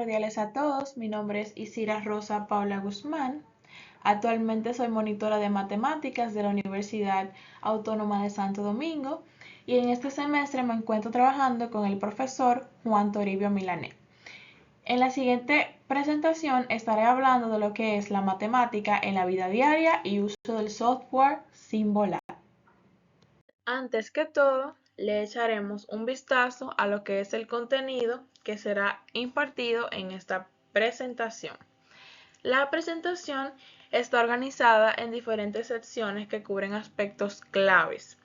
cordiales a todos. Mi nombre es Isira Rosa Paula Guzmán. Actualmente soy monitora de matemáticas de la Universidad Autónoma de Santo Domingo y en este semestre me encuentro trabajando con el profesor Juan Toribio Milané. En la siguiente presentación estaré hablando de lo que es la matemática en la vida diaria y uso del software Symbolab. Antes que todo, le echaremos un vistazo a lo que es el contenido que será impartido en esta presentación. La presentación está organizada en diferentes secciones que cubren aspectos claves.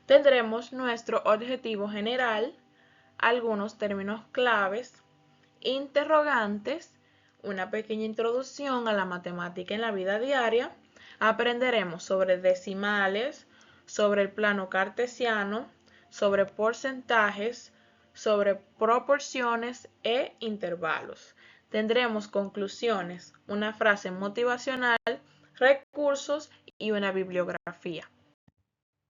Tendremos nuestro objetivo general, algunos términos claves, interrogantes, una pequeña introducción a la matemática en la vida diaria. Aprenderemos sobre decimales, sobre el plano cartesiano, sobre porcentajes, sobre proporciones e intervalos. Tendremos conclusiones, una frase motivacional, recursos y una bibliografía.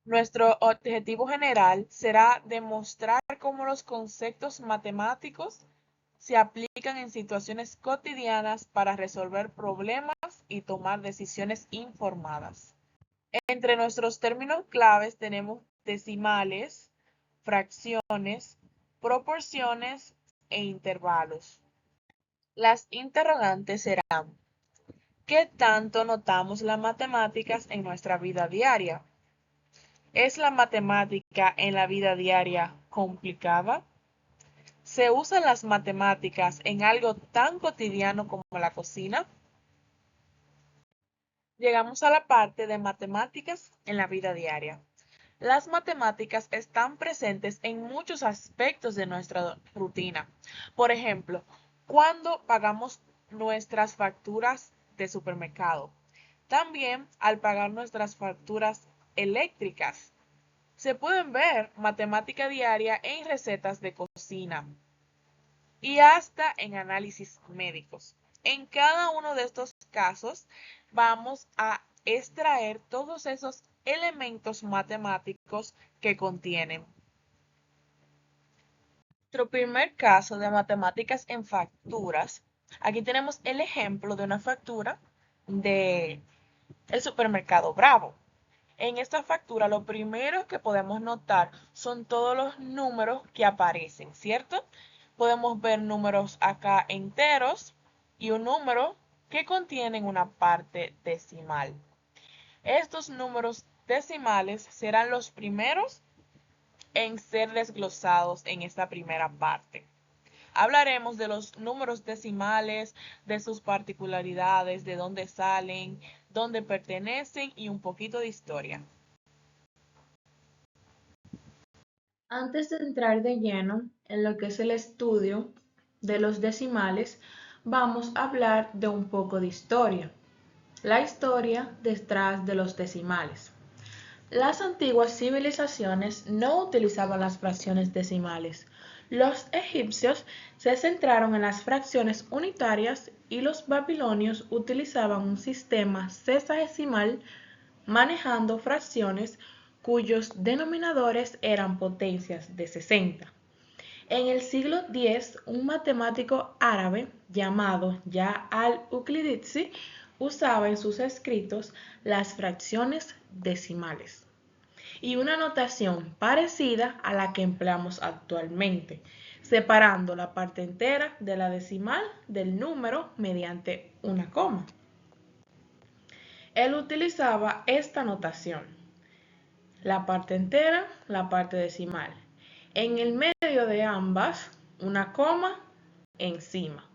Nuestro objetivo general será demostrar cómo los conceptos matemáticos se aplican en situaciones cotidianas para resolver problemas y tomar decisiones informadas. Entre nuestros términos claves tenemos decimales, fracciones, proporciones e intervalos. Las interrogantes serán: ¿qué tanto notamos las matemáticas en nuestra vida diaria? ¿Es la matemática en la vida diaria complicada? ¿Se usan las matemáticas en algo tan cotidiano como la cocina? Llegamos a la parte de matemáticas en la vida diaria. Las matemáticas están presentes en muchos aspectos de nuestra rutina. Por ejemplo, cuando pagamos nuestras facturas de supermercado. También al pagar nuestras facturas eléctricas. Se pueden ver matemática diaria en recetas de cocina y hasta en análisis médicos. En cada uno de estos casos vamos a extraer todos esos elementos matemáticos que contienen. Nuestro primer caso de matemáticas en facturas. Aquí tenemos el ejemplo de una factura del supermercado Bravo. En esta factura lo primero que podemos notar son todos los números que aparecen, ¿cierto? Podemos ver números acá enteros y un número que contienen una parte decimal. Estos números decimales serán los primeros en ser desglosados en esta primera parte. Hablaremos de los números decimales, de sus particularidades, de dónde salen, dónde pertenecen y un poquito de historia. Antes de entrar de lleno en lo que es el estudio de los decimales, vamos a hablar de un poco de historia. La historia detrás de los decimales. Las antiguas civilizaciones no utilizaban las fracciones decimales. Los egipcios se centraron en las fracciones unitarias y los babilonios utilizaban un sistema sesagesimal manejando fracciones cuyos denominadores eran potencias de 60. En el siglo X, un matemático árabe llamado Ya al-Uqlidzi usaba en sus escritos las fracciones decimales y una notación parecida a la que empleamos actualmente, separando la parte entera de la decimal del número mediante una coma. Él utilizaba esta notación: la parte entera, la parte decimal. En el medio de ambas, una coma encima.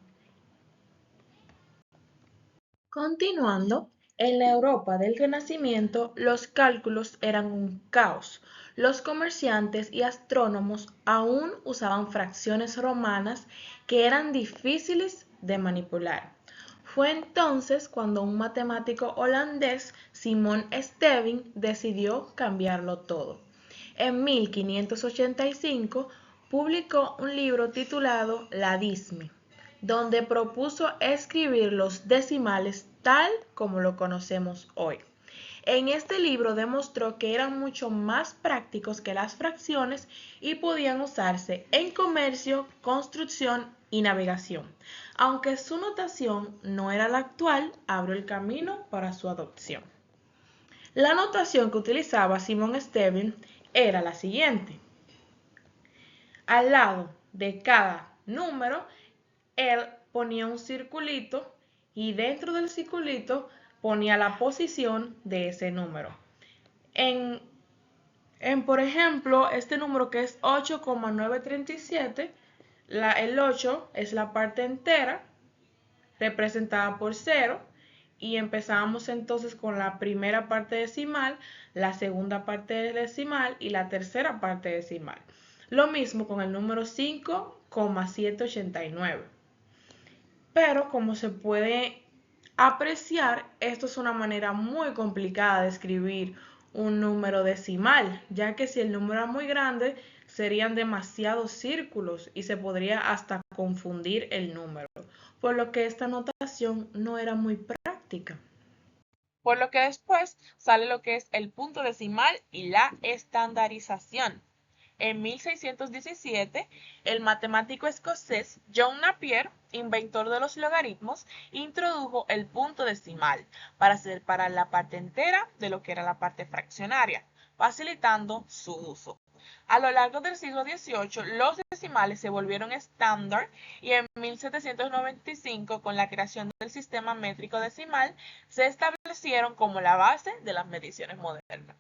Continuando, en la Europa del Renacimiento los cálculos eran un caos. Los comerciantes y astrónomos aún usaban fracciones romanas que eran difíciles de manipular. Fue entonces cuando un matemático holandés, Simon Stevin, decidió cambiarlo todo. En 1585 publicó un libro titulado La Disme, donde propuso escribir los decimales tal como lo conocemos hoy. En este libro demostró que eran mucho más prácticos que las fracciones y podían usarse en comercio, construcción y navegación. Aunque su notación no era la actual, abrió el camino para su adopción. La notación que utilizaba Simon Stevin era la siguiente. Al lado de cada número, él ponía un circulito y dentro del circulito ponía la posición de ese número. Por ejemplo, este número que es 8,937, el 8 es la parte entera representada por 0 y empezamos entonces con la primera parte decimal, la segunda parte decimal y la tercera parte decimal. Lo mismo con el número 5,789. Pero como se puede apreciar, esto es una manera muy complicada de escribir un número decimal, ya que si el número es muy grande, serían demasiados círculos y se podría hasta confundir el número, por lo que esta notación no era muy práctica. Por lo que después sale lo que es el punto decimal y la estandarización. En 1617, el matemático escocés John Napier, inventor de los logaritmos, introdujo el punto decimal para separar la parte entera de lo que era la parte fraccionaria, facilitando su uso. A lo largo del siglo XVIII, los decimales se volvieron estándar y en 1795, con la creación del sistema métrico decimal, se establecieron como la base de las mediciones modernas.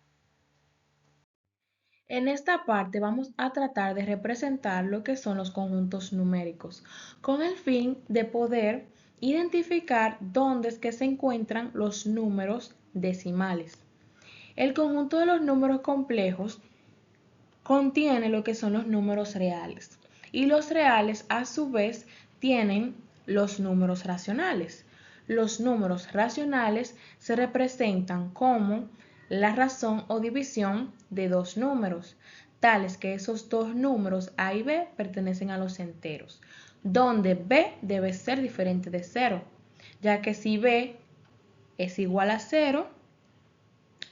En esta parte vamos a tratar de representar lo que son los conjuntos numéricos, con el fin de poder identificar dónde es que se encuentran los números decimales. El conjunto de los números complejos contiene lo que son los números reales y los reales a su vez tienen los números racionales. Los números racionales se representan como la razón o división de dos números, tales que esos dos números A y B pertenecen a los enteros, donde B debe ser diferente de 0, ya que si B es igual a 0,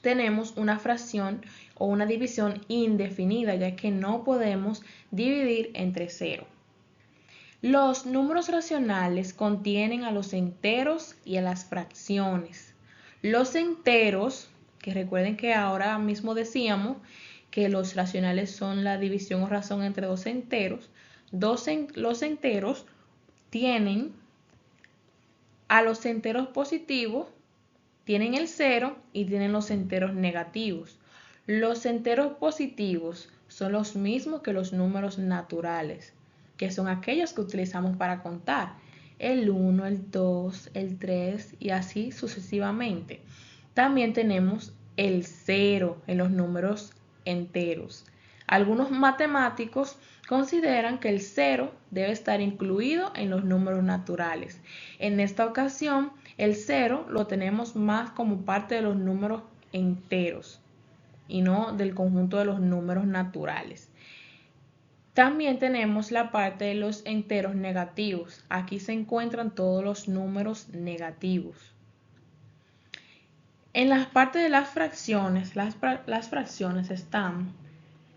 tenemos una fracción o una división indefinida, ya que no podemos dividir entre 0. Los números racionales contienen a los enteros y a las fracciones. Los enteros, que recuerden que ahora mismo decíamos que los racionales son la división o razón entre dos enteros, los enteros tienen a los enteros positivos, tienen el 0 y tienen los enteros negativos. Los enteros positivos son los mismos que los números naturales, que son aquellos que utilizamos para contar. El 1, el 2, el 3 y así sucesivamente. También tenemos el 0 en los números enteros. Algunos matemáticos consideran que el 0 debe estar incluido en los números naturales. En esta ocasión, el 0 lo tenemos más como parte de los números enteros y no del conjunto de los números naturales. También tenemos la parte de los enteros negativos. Aquí se encuentran todos los números negativos. En la parte de las fracciones, las fracciones están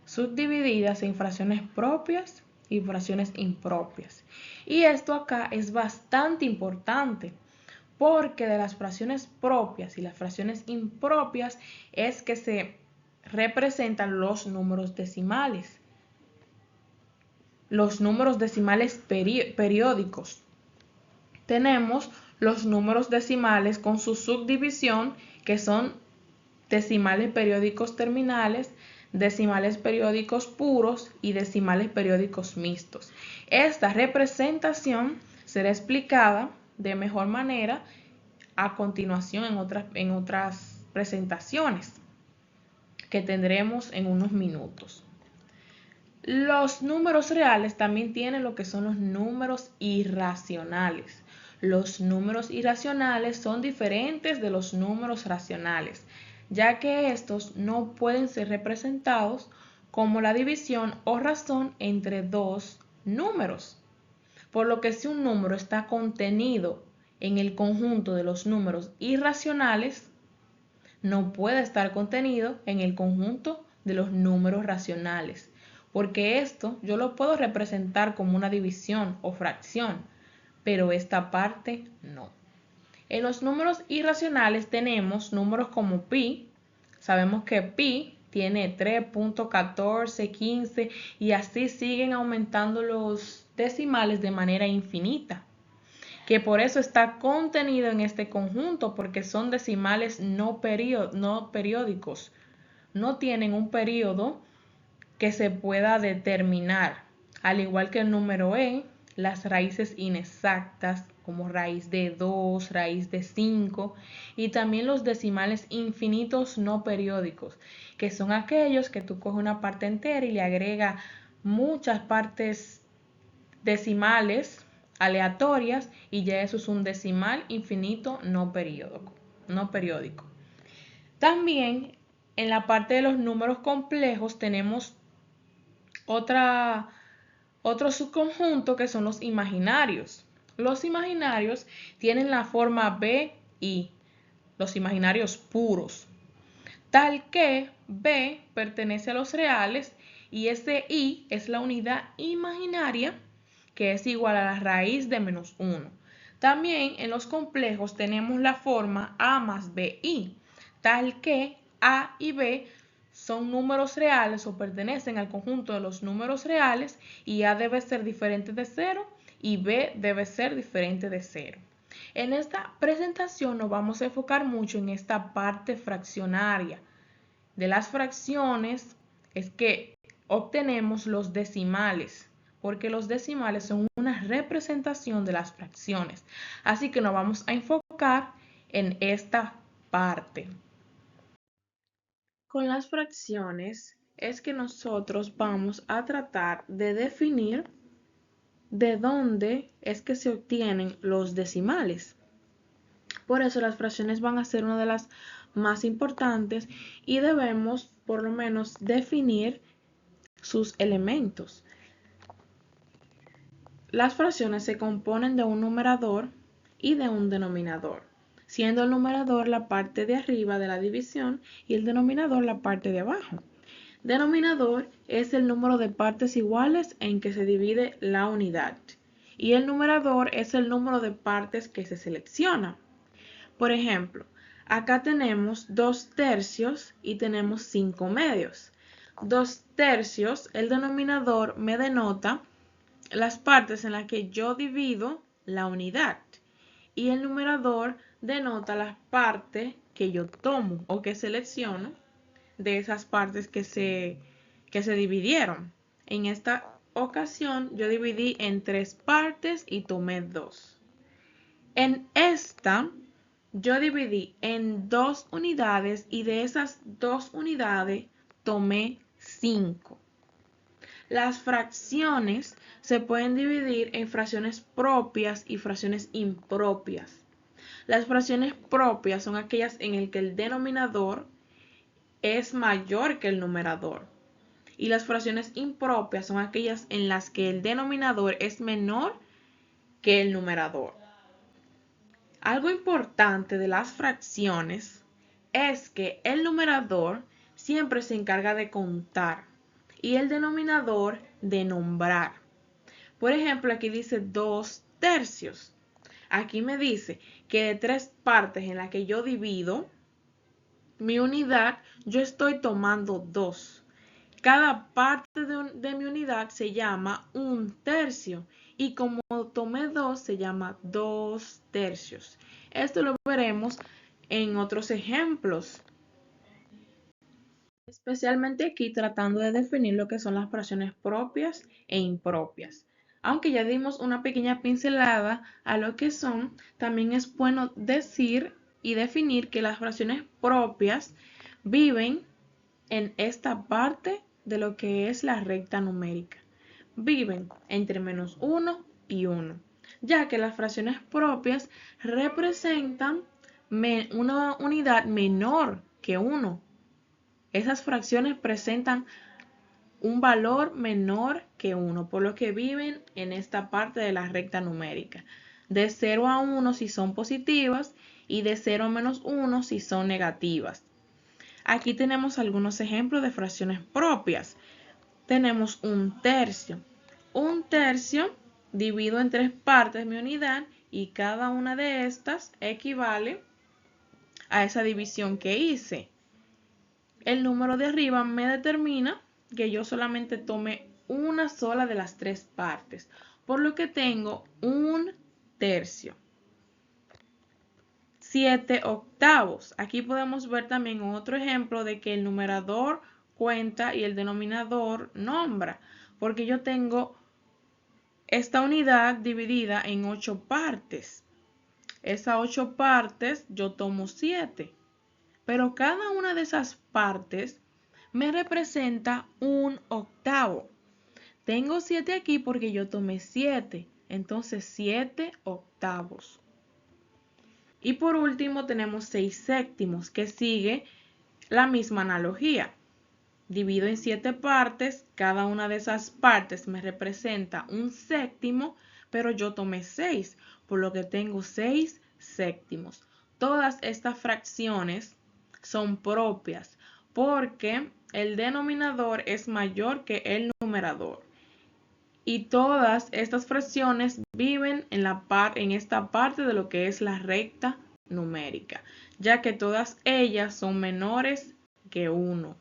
subdivididas en fracciones propias y fracciones impropias. Y esto acá es bastante importante porque de las fracciones propias y las fracciones impropias es que se representan los números decimales. Los números decimales periódicos. Tenemos los números decimales con su subdivisión, que son decimales periódicos terminales, decimales periódicos puros y decimales periódicos mixtos. Esta representación será explicada de mejor manera a continuación en otras presentaciones que tendremos en unos minutos. Los números reales también tienen lo que son los números irracionales. Los números irracionales son diferentes de los números racionales, ya que estos no pueden ser representados como la división o razón entre dos números. Por lo que si un número está contenido en el conjunto de los números irracionales, no puede estar contenido en el conjunto de los números racionales, porque esto yo lo puedo representar como una división o fracción, pero esta parte no. En los números irracionales tenemos números como pi. Sabemos que pi tiene 3.1415 y así siguen aumentando los decimales de manera infinita, que por eso está contenido en este conjunto, porque son decimales no periódicos. No tienen un periodo que se pueda determinar. Al igual que el número las raíces inexactas como raíz de 2, raíz de 5 y también los decimales infinitos no periódicos, que son aquellos que tú coges una parte entera y le agregas muchas partes decimales aleatorias y ya eso es un decimal infinito no periódico. También en la parte de los números complejos tenemos otro subconjunto que son los imaginarios. Los imaginarios tienen la forma BI, los imaginarios puros, tal que B pertenece a los reales y ese I es la unidad imaginaria que es igual a la raíz de menos 1. También en los complejos tenemos la forma A más BI, tal que A y B son números reales o pertenecen al conjunto de los números reales y A debe ser diferente de 0 y B debe ser diferente de 0. En esta presentación nos vamos a enfocar mucho en esta parte fraccionaria. De las fracciones es que obtenemos los decimales, porque los decimales son una representación de las fracciones. Así que nos vamos a enfocar en esta parte. Con las fracciones es que nosotros vamos a tratar de definir de dónde es que se obtienen los decimales. Por eso las fracciones van a ser una de las más importantes y debemos por lo menos definir sus elementos. Las fracciones se componen de un numerador y de un denominador, siendo el numerador la parte de arriba de la división y el denominador la parte de abajo. Denominador es el número de partes iguales en que se divide la unidad y el numerador es el número de partes que se selecciona. Por ejemplo, acá tenemos 2 tercios y tenemos 5 medios. 2 tercios, el denominador me denota las partes en las que yo divido la unidad y el numerador denota las partes que yo tomo o que selecciono de esas partes que se dividieron. En esta ocasión yo dividí en 3 partes y tomé 2. En esta yo dividí en 2 unidades y de esas 2 unidades tomé 5. Las fracciones se pueden dividir en fracciones propias y fracciones impropias. Las fracciones propias son aquellas en las que el denominador es mayor que el numerador. Y las fracciones impropias son aquellas en las que el denominador es menor que el numerador. Algo importante de las fracciones es que el numerador siempre se encarga de contar y el denominador de nombrar. Por ejemplo, aquí dice 2 tercios. Aquí me dice que de 3 partes en las que yo divido mi unidad, yo estoy tomando 2. Cada parte de mi unidad se llama 1 tercio y como tomé 2 se llama 2 tercios. Esto lo veremos en otros ejemplos, especialmente aquí tratando de definir lo que son las fracciones propias e impropias. Aunque ya dimos una pequeña pincelada a lo que son, también es bueno decir y definir que las fracciones propias viven en esta parte de lo que es la recta numérica. Viven entre menos 1 y 1, ya que las fracciones propias representan una unidad menor que 1. Esas fracciones presentan un valor menor que 1, por lo que viven en esta parte de la recta numérica. De 0 a 1 si son positivas y de 0 a menos 1 si son negativas. Aquí tenemos algunos ejemplos de fracciones propias. Tenemos un tercio. Un tercio divido en 3 partes mi unidad y cada una de estas equivale a esa división que hice. El número de arriba me determina que yo solamente tome una sola de las 3 partes, por lo que tengo un tercio. 7 octavos. Aquí podemos ver también otro ejemplo de que el numerador cuenta y el denominador nombra, porque yo tengo esta unidad dividida en 8 partes. Esas 8 partes yo tomo 7, pero cada una de esas partes me representa un octavo. Tengo 7 aquí porque yo tomé 7, entonces 7 octavos. Y por último tenemos 6 séptimos, que sigue la misma analogía. Divido en 7 partes, cada una de esas partes me representa un séptimo, pero yo tomé 6, por lo que tengo 6 séptimos. Todas estas fracciones son propias porque el denominador es mayor que el numerador. Y todas estas fracciones viven en esta parte de lo que es la recta numérica, ya que todas ellas son menores que 1.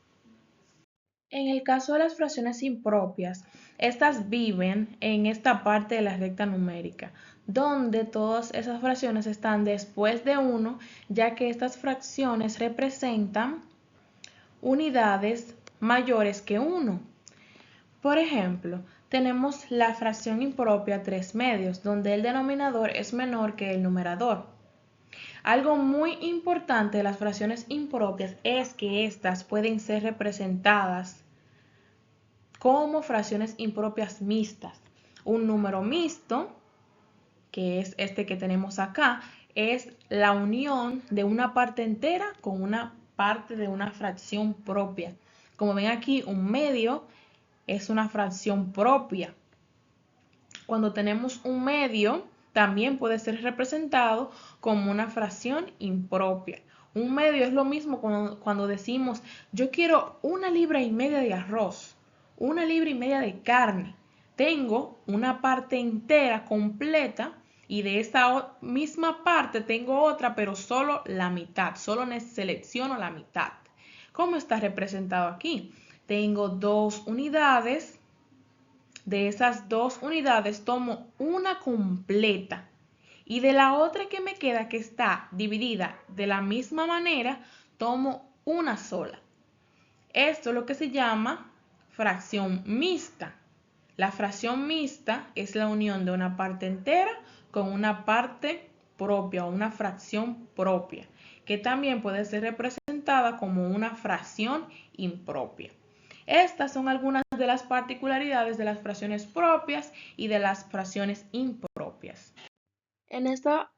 En el caso de las fracciones impropias, estas viven en esta parte de la recta numérica, donde todas esas fracciones están después de 1, ya que estas fracciones representan unidades mayores que 1. Por ejemplo, tenemos la fracción impropia 3 medios, donde el denominador es menor que el numerador. Algo muy importante de las fracciones impropias es que estas pueden ser representadas como fracciones impropias mixtas. Un número mixto, que es este que tenemos acá, es la unión de una parte entera con una parte de una fracción propia. Como ven aquí, un medio es una fracción propia. Cuando tenemos un medio, también puede ser representado como una fracción impropia. Un medio es lo mismo cuando decimos, yo quiero 1,5 libras de arroz, 1,5 libras de carne. Tengo una parte entera completa y de esa misma parte tengo otra, pero solo la mitad. Solo selecciono la mitad. ¿Cómo está representado aquí? Tengo 2 unidades. De esas 2 unidades tomo una completa y de la otra que me queda, que está dividida de la misma manera, tomo una sola. Esto es lo que se llama fracción mixta. La fracción mixta es la unión de una parte entera con una parte propia o una fracción propia, que también puede ser representada como una fracción impropia. Estas son algunas de las particularidades de las fracciones propias y de las fracciones impropias. En esta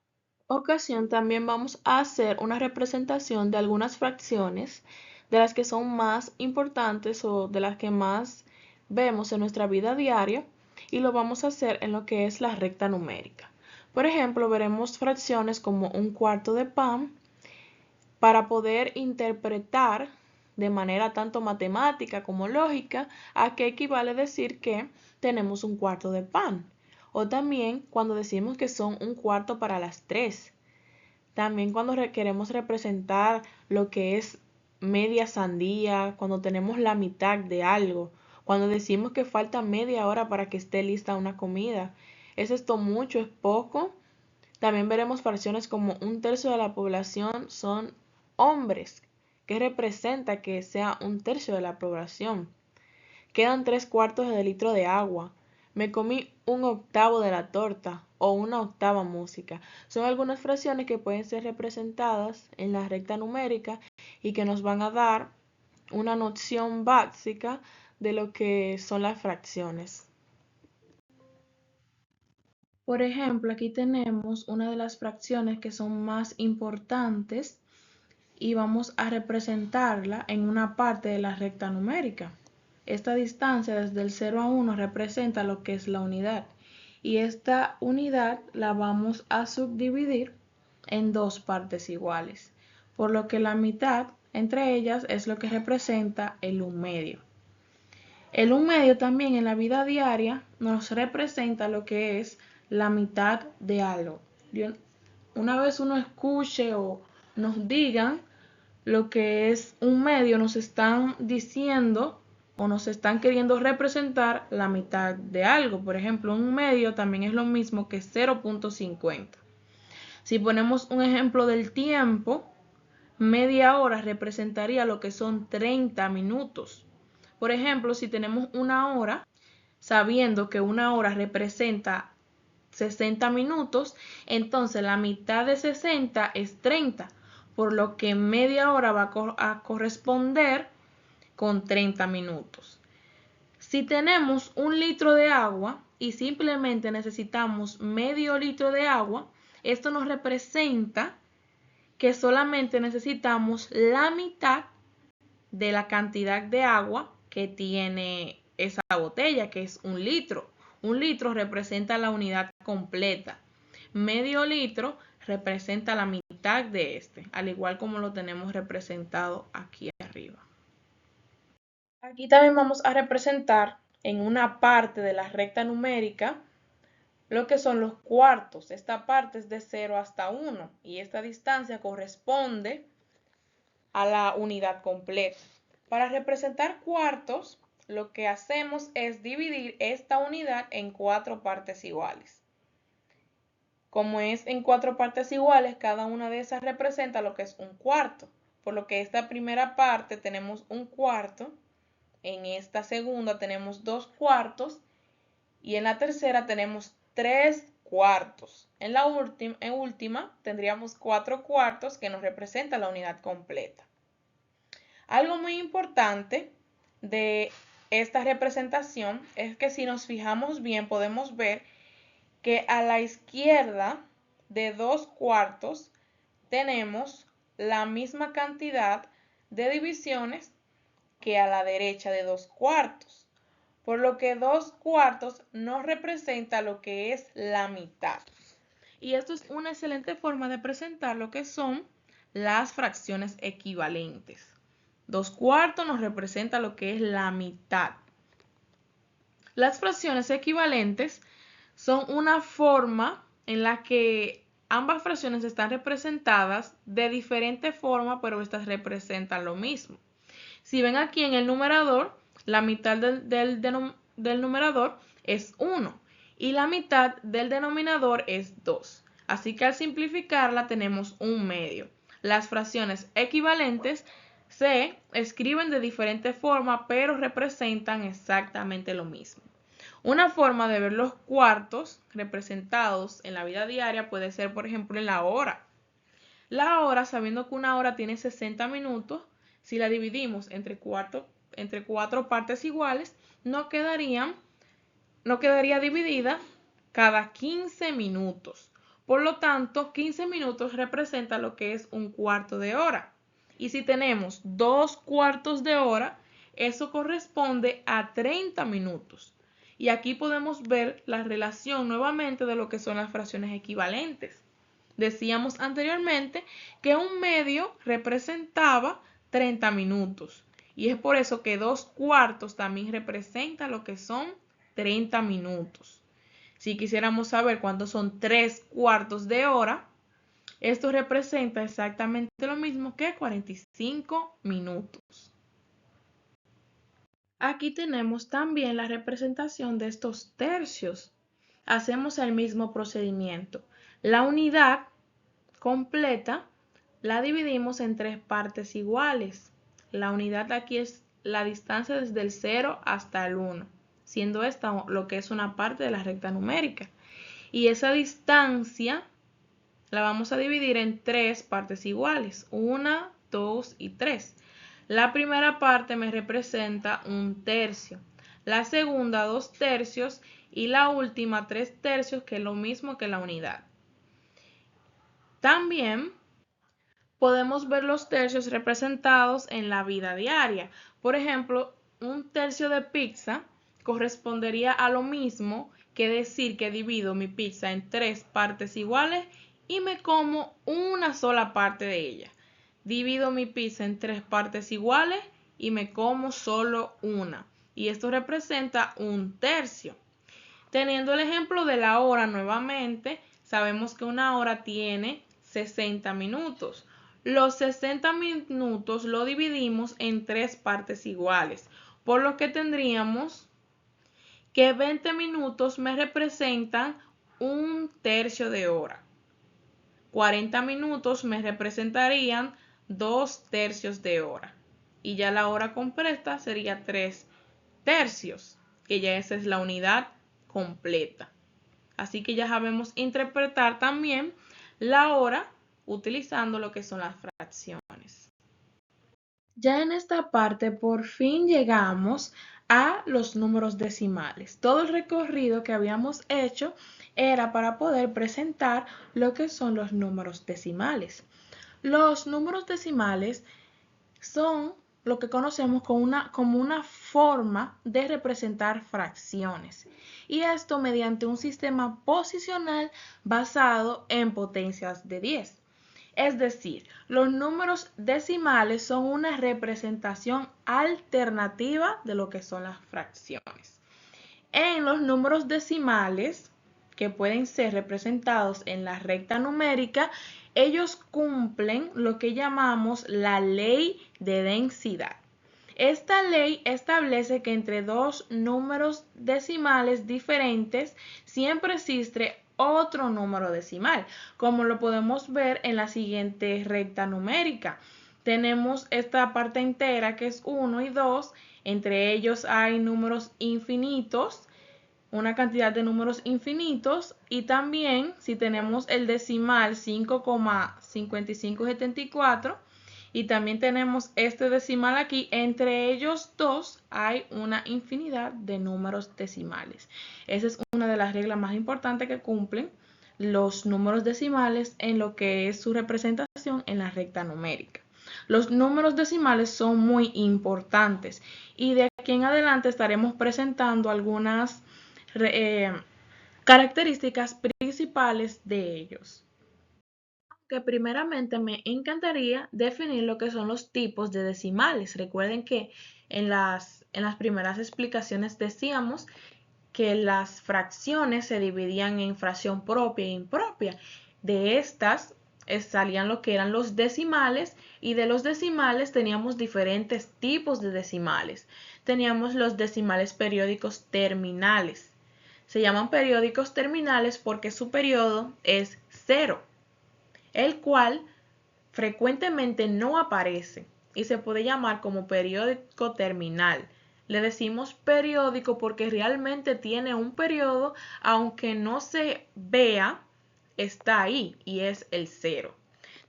ocasión también vamos a hacer una representación de algunas fracciones de las que son más importantes o de las que más vemos en nuestra vida diaria y lo vamos a hacer en lo que es la recta numérica. Por ejemplo, veremos fracciones como 1/4 de pan para poder interpretar de manera tanto matemática como lógica a qué equivale decir que tenemos 1/4 de pan. O también cuando decimos que son 1/4 para las 3. También cuando queremos representar lo que es media sandía, cuando tenemos la mitad de algo, cuando decimos que falta media hora para que esté lista una comida. ¿Es esto mucho? ¿Es poco? También veremos fracciones como 1/3 de la población son hombres, que representa que sea 1/3 de la población. Quedan 3/4 de litro de agua. Me comí 1/8 de la torta o 1/8 música. Son algunas fracciones que pueden ser representadas en la recta numérica y que nos van a dar una noción básica de lo que son las fracciones. Por ejemplo, aquí tenemos una de las fracciones que son más importantes y vamos a representarla en una parte de la recta numérica. Esta distancia desde el 0 a 1 representa lo que es la unidad y esta unidad la vamos a subdividir en 2 partes iguales. por lo que la mitad entre ellas es lo que representa el 1/2. El 1/2 también en la vida diaria nos representa lo que es la mitad de algo. Una vez uno escuche o nos digan lo que es 1/2, nos están diciendo o nos están queriendo representar la mitad de algo. Por ejemplo, 1/2 también es lo mismo que 0.50. Si ponemos un ejemplo del tiempo, media hora representaría lo que son 30 minutos. Por ejemplo, si tenemos una hora, sabiendo que una hora representa 60 minutos, entonces la mitad de 60 es 30, por lo que media hora va a corresponder con 30 minutos. Si tenemos 1 litro de agua y simplemente necesitamos medio litro de agua, esto nos representa que solamente necesitamos la mitad de la cantidad de agua que tiene esa botella, que es 1 litro. 1 litro representa la unidad completa. Medio litro representa la mitad de este, al igual como lo tenemos representado aquí arriba. Aquí también vamos a representar en una parte de la recta numérica lo que son los cuartos. Esta parte es de 0 hasta 1 y esta distancia corresponde a la unidad completa. Para representar cuartos, lo que hacemos es dividir esta unidad en 4 partes iguales. Como es en 4 partes iguales, cada una de esas representa lo que es un cuarto. Por lo que esta primera parte tenemos un cuarto, en esta segunda tenemos 2 cuartos y en la tercera tenemos 3 cuartos. En la última tendríamos 4 cuartos que nos representa la unidad completa. Algo muy importante de esta representación es que si nos fijamos bien podemos ver que a la izquierda de 2 cuartos tenemos la misma cantidad de divisiones que a la derecha de 2 cuartos, por lo que 2 cuartos nos representa lo que es la mitad. Y esto es una excelente forma de presentar lo que son las fracciones equivalentes. 2 cuartos nos representa lo que es la mitad. Las fracciones equivalentes son una forma en la que ambas fracciones están representadas de diferente forma, pero estas representan lo mismo. Si ven aquí en el numerador, la mitad del numerador es 1 y la mitad del denominador es 2. Así que al simplificarla tenemos 1/2. Las fracciones equivalentes se escriben de diferente forma, pero representan exactamente lo mismo. Una forma de ver los cuartos representados en la vida diaria puede ser, por ejemplo, en la hora. La hora, sabiendo que una hora tiene 60 minutos, si la dividimos entre 4 partes iguales, no quedaría dividida cada 15 minutos. Por lo tanto, 15 minutos representa lo que es un cuarto de hora. Y si tenemos 2 cuartos de hora, eso corresponde a 30 minutos. Y aquí podemos ver la relación nuevamente de lo que son las fracciones equivalentes. Decíamos anteriormente que 1/2 representaba 30 minutos. Y es por eso que 2 cuartos también representa lo que son 30 minutos. Si quisiéramos saber cuántos son 3 cuartos de hora, esto representa exactamente lo mismo que 45 minutos. Aquí tenemos también la representación de estos tercios. Hacemos el mismo procedimiento. La unidad completa la dividimos en 3 partes iguales. La unidad aquí es la distancia desde el 0 hasta el 1, siendo esta lo que es una parte de la recta numérica. Y esa distancia la vamos a dividir en 3 partes iguales, 1, 2 y 3. La primera parte me representa 1/3, la segunda 2/3 y la última 3/3, que es lo mismo que la unidad. También podemos ver los tercios representados en la vida diaria. Por ejemplo, 1/3 de pizza correspondería a lo mismo que decir que divido mi pizza en 3 partes iguales y me como una sola parte de ella. divido mi pizza en 3 partes iguales y me como solo una. Y esto representa 1/3. Teniendo el ejemplo de la hora nuevamente, sabemos que una hora tiene 60 minutos. Los 60 minutos lo dividimos en 3 partes iguales, por lo que tendríamos que 20 minutos me representan 1/3 de hora. 40 minutos me representarían 2/3 de hora. Y ya la hora completa sería 3/3, que ya esa es la unidad completa. Así que ya sabemos interpretar también la hora utilizando lo que son las fracciones. Ya en esta parte por fin llegamos a los números decimales. Todo el recorrido que habíamos hecho era para poder presentar lo que son los números decimales. Los números decimales son lo que conocemos como una forma de representar fracciones, y esto mediante un sistema posicional basado en potencias de 10. Es decir, los números decimales son una representación alternativa de lo que son las fracciones. En los números decimales, que pueden ser representados en la recta numérica, ellos cumplen lo que llamamos la ley de densidad. Esta ley establece que entre dos números decimales diferentes siempre existe otro número decimal, como lo podemos ver en la siguiente recta numérica. Tenemos esta parte entera que es 1 y 2, entre ellos hay números infinitos, una cantidad de números infinitos, y también si tenemos el decimal 5,5574 y también tenemos este decimal aquí, entre ellos dos hay una infinidad de números decimales. Esa es una de las reglas más importantes que cumplen los números decimales en lo que es su representación en la recta numérica. Los números decimales son muy importantes y de aquí en adelante estaremos presentando algunas características principales de ellos. Que primeramente me encantaría definir lo que son los tipos de decimales. Recuerden que en las primeras explicaciones decíamos que las fracciones se dividían en fracción propia e impropia. De estas salían lo que eran los decimales, y de los decimales teníamos diferentes tipos de decimales. Teníamos los decimales periódicos terminales. Se llaman periódicos terminales porque su periodo es 0, el cual frecuentemente no aparece y se puede llamar como periódico terminal. Le decimos periódico porque realmente tiene un periodo, aunque no se vea, está ahí y es el 0.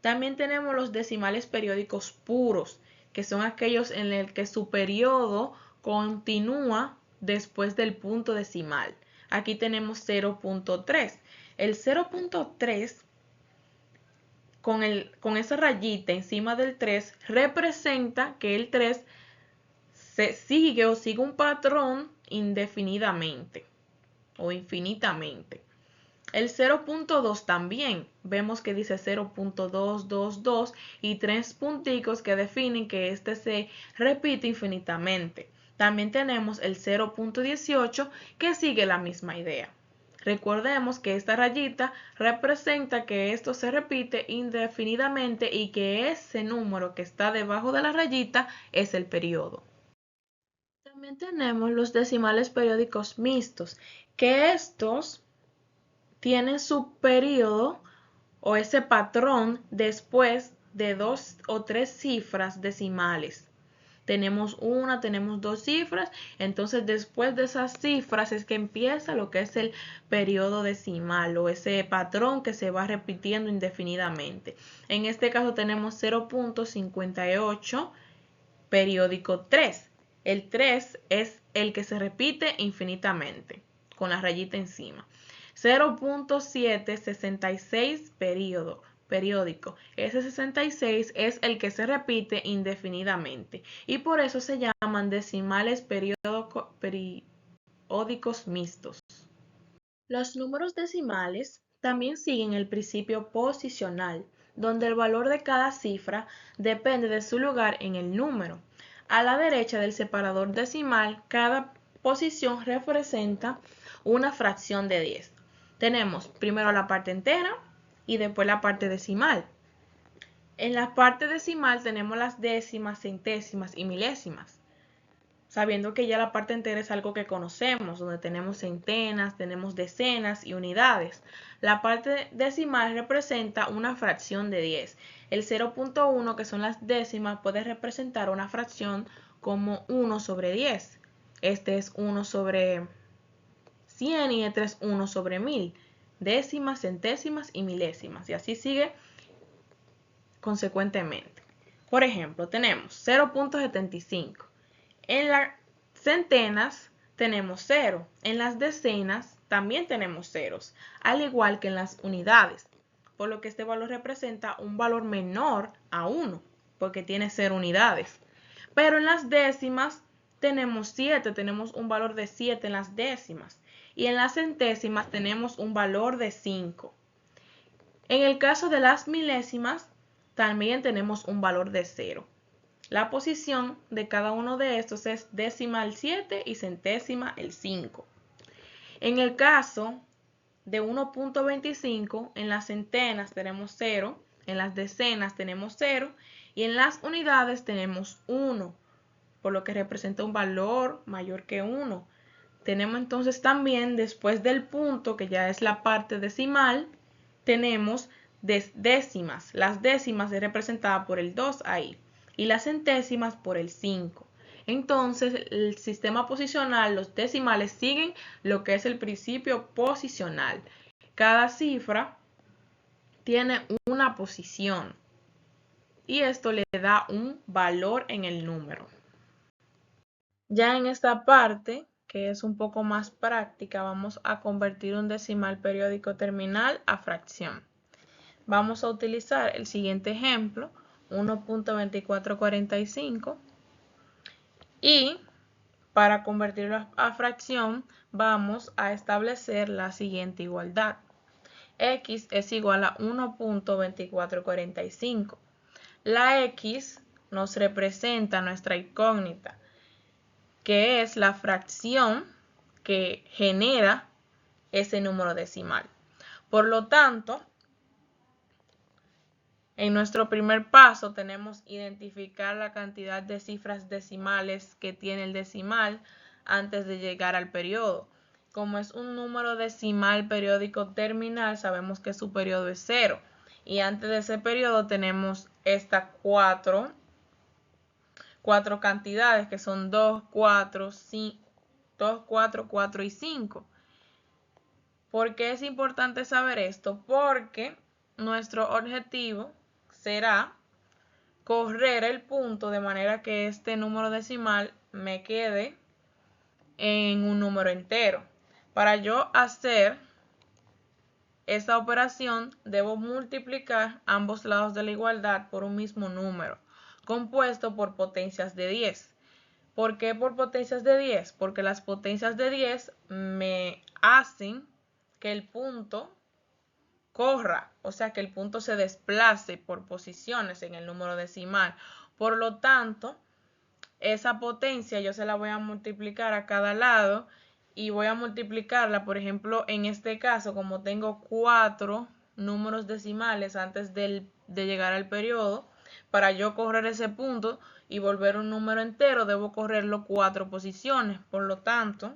También tenemos los decimales periódicos puros, que son aquellos en el que su periodo continúa después del punto decimal. Aquí tenemos 0.3. El 0.3 con esa rayita encima del 3 representa que el 3 sigue un patrón indefinidamente o infinitamente. El 0.2 también vemos que dice 0.222 y 3 punticos que definen que este se repite infinitamente. También tenemos el 0.18 que sigue la misma idea. Recordemos que esta rayita representa que esto se repite indefinidamente y que ese número que está debajo de la rayita es el periodo. También tenemos los decimales periódicos mixtos, que estos tienen su periodo o ese patrón después de 2 o 3 cifras decimales. Tenemos una, tenemos 2 cifras, entonces después de esas cifras es que empieza lo que es el periodo decimal o ese patrón que se va repitiendo indefinidamente. En este caso tenemos 0.58, periódico 3. El 3 es el que se repite infinitamente, con la rayita encima. 0.766 periódico. Ese 66 es el que se repite indefinidamente y por eso se llaman decimales periódicos mixtos. Los números decimales también siguen el principio posicional, donde el valor de cada cifra depende de su lugar en el número. A la derecha del separador decimal, cada posición representa una fracción de 10. Tenemos primero la parte entera y después la parte decimal. En la parte decimal tenemos las décimas, centésimas y milésimas, sabiendo que ya la parte entera es algo que conocemos, donde tenemos centenas, tenemos decenas y unidades. La parte decimal representa una fracción de 10. El 0.1, que son las décimas, puede representar una fracción como 1 sobre 10. Este es 1 sobre 100 y este es 1 sobre 1000. Décimas, centésimas y milésimas. Y así sigue consecuentemente. Por ejemplo, tenemos 0.75. En las centenas tenemos 0. En las decenas también tenemos ceros, al igual que en las unidades, por lo que este valor representa un valor menor a 1, porque tiene 0 unidades. Pero en las décimas tenemos 7, tenemos un valor de 7 en las décimas. Y en las centésimas tenemos un valor de 5. En el caso de las milésimas, también tenemos un valor de 0. La posición de cada uno de estos es décima el 7 y centésima el 5. En el caso de 1.25, en las centenas tenemos 0, en las decenas tenemos 0 y en las unidades tenemos 1, por lo que representa un valor mayor que 1. Tenemos entonces también, después del punto, que ya es la parte decimal, tenemos décimas. Las décimas es representada por el 2 ahí y las centésimas por el 5. Entonces, el sistema posicional, los decimales siguen lo que es el principio posicional. Cada cifra tiene una posición y esto le da un valor en el número. Ya en esta parte, que es un poco más práctica, vamos a convertir un decimal periódico terminal a fracción. Vamos a utilizar el siguiente ejemplo, 1.2445, y para convertirlo a fracción vamos a establecer la siguiente igualdad. X es igual a 1.2445. La X nos representa nuestra incógnita, que es la fracción que genera ese número decimal. Por lo tanto, en nuestro primer paso tenemos identificar la cantidad de cifras decimales que tiene el decimal antes de llegar al periodo. Como es un número decimal periódico terminal, sabemos que su periodo es 0. Y antes de ese periodo tenemos estas cuatro cantidades que son 2, 4, 4 y 5. ¿Por qué es importante saber esto? Porque nuestro objetivo será correr el punto de manera que este número decimal me quede en un número entero. Para yo hacer esta operación debo multiplicar ambos lados de la igualdad por un mismo número, compuesto por potencias de 10. ¿Por qué por potencias de 10? Porque las potencias de 10 me hacen que el punto corra, o sea que el punto se desplace por posiciones en el número decimal. Por lo tanto, esa potencia yo se la voy a multiplicar a cada lado y voy a multiplicarla, por ejemplo, en este caso, como tengo 4 números decimales antes de llegar al periodo, para yo correr ese punto y volver un número entero, debo correrlo 4 posiciones. Por lo tanto,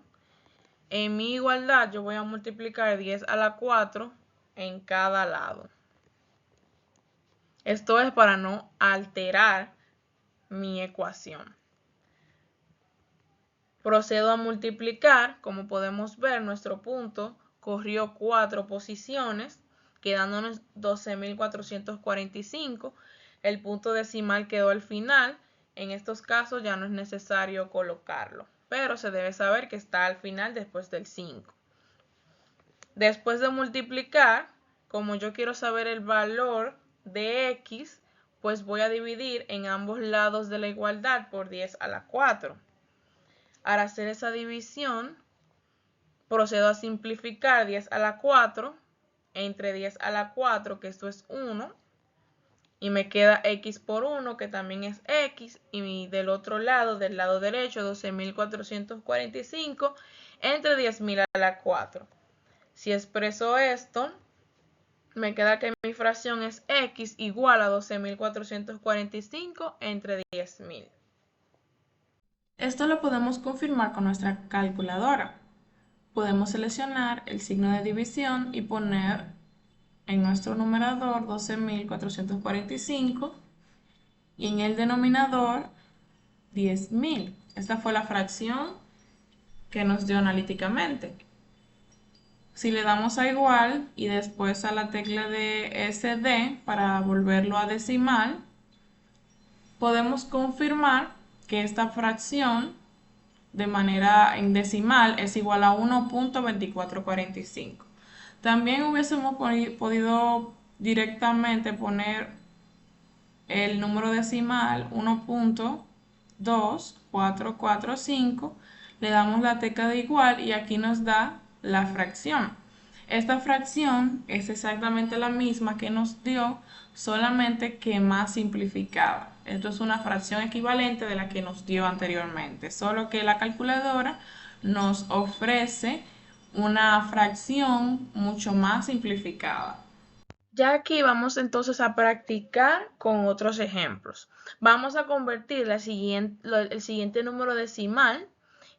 en mi igualdad yo voy a multiplicar 10 a la 4 en cada lado. Esto es para no alterar mi ecuación. Procedo a multiplicar. Como podemos ver, nuestro punto corrió 4 posiciones, quedándonos 12.445. El punto decimal quedó al final. En estos casos ya no es necesario colocarlo, pero se debe saber que está al final después del 5. Después de multiplicar, como yo quiero saber el valor de X, pues voy a dividir en ambos lados de la igualdad por 10 a la 4. Al hacer esa división, procedo a simplificar 10 a la 4 entre 10 a la 4, que esto es 1, y me queda x por 1, que también es x, y del otro lado, del lado derecho, 12.445 entre 10.000 a la 4. Si expreso esto, me queda que mi fracción es x igual a 12.445 entre 10.000. Esto lo podemos confirmar con nuestra calculadora. Podemos seleccionar el signo de división y poner en nuestro numerador 12.445 y en el denominador 10.000. Esta fue la fracción que nos dio analíticamente. Si le damos a igual y después a la tecla de SD para volverlo a decimal, podemos confirmar que esta fracción de manera en decimal es igual a 1.2445. También hubiésemos podido directamente poner el número decimal 1.2445, le damos la tecla de igual y aquí nos da la fracción. Esta fracción es exactamente la misma que nos dio, solamente que más simplificada. Esto es una fracción equivalente de la que nos dio anteriormente, solo que la calculadora nos ofrece una fracción mucho más simplificada. Ya aquí vamos entonces a practicar con otros ejemplos. Vamos a convertir el siguiente número decimal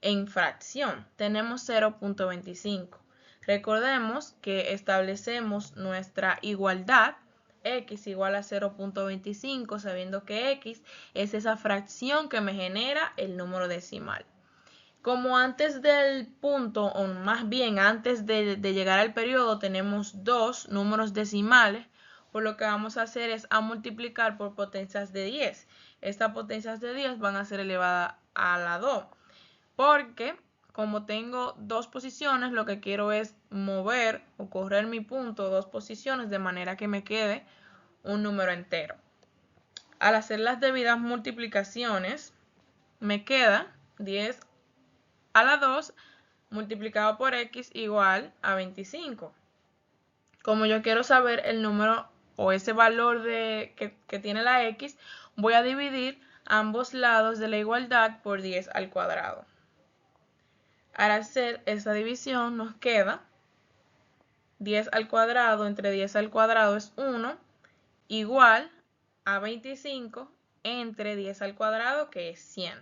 en fracción. Tenemos 0.25. Recordemos que establecemos nuestra igualdad, x igual a 0.25, sabiendo que x es esa fracción que me genera el número decimal. Como antes del punto, o más bien antes de llegar al periodo, tenemos dos números decimales, pues lo que vamos a hacer es a multiplicar por potencias de 10. Estas potencias de 10 van a ser elevadas a la 2, porque como tengo dos posiciones, lo que quiero es mover o correr mi punto dos posiciones de manera que me quede un número entero. Al hacer las debidas multiplicaciones, me queda 10 a la 2 multiplicado por x igual a 25. Como yo quiero saber el número o ese valor que tiene la x, voy a dividir ambos lados de la igualdad por 10 al cuadrado. Al hacer esta división nos queda 10 al cuadrado entre 10 al cuadrado es 1 igual a 25 entre 10 al cuadrado, que es 100.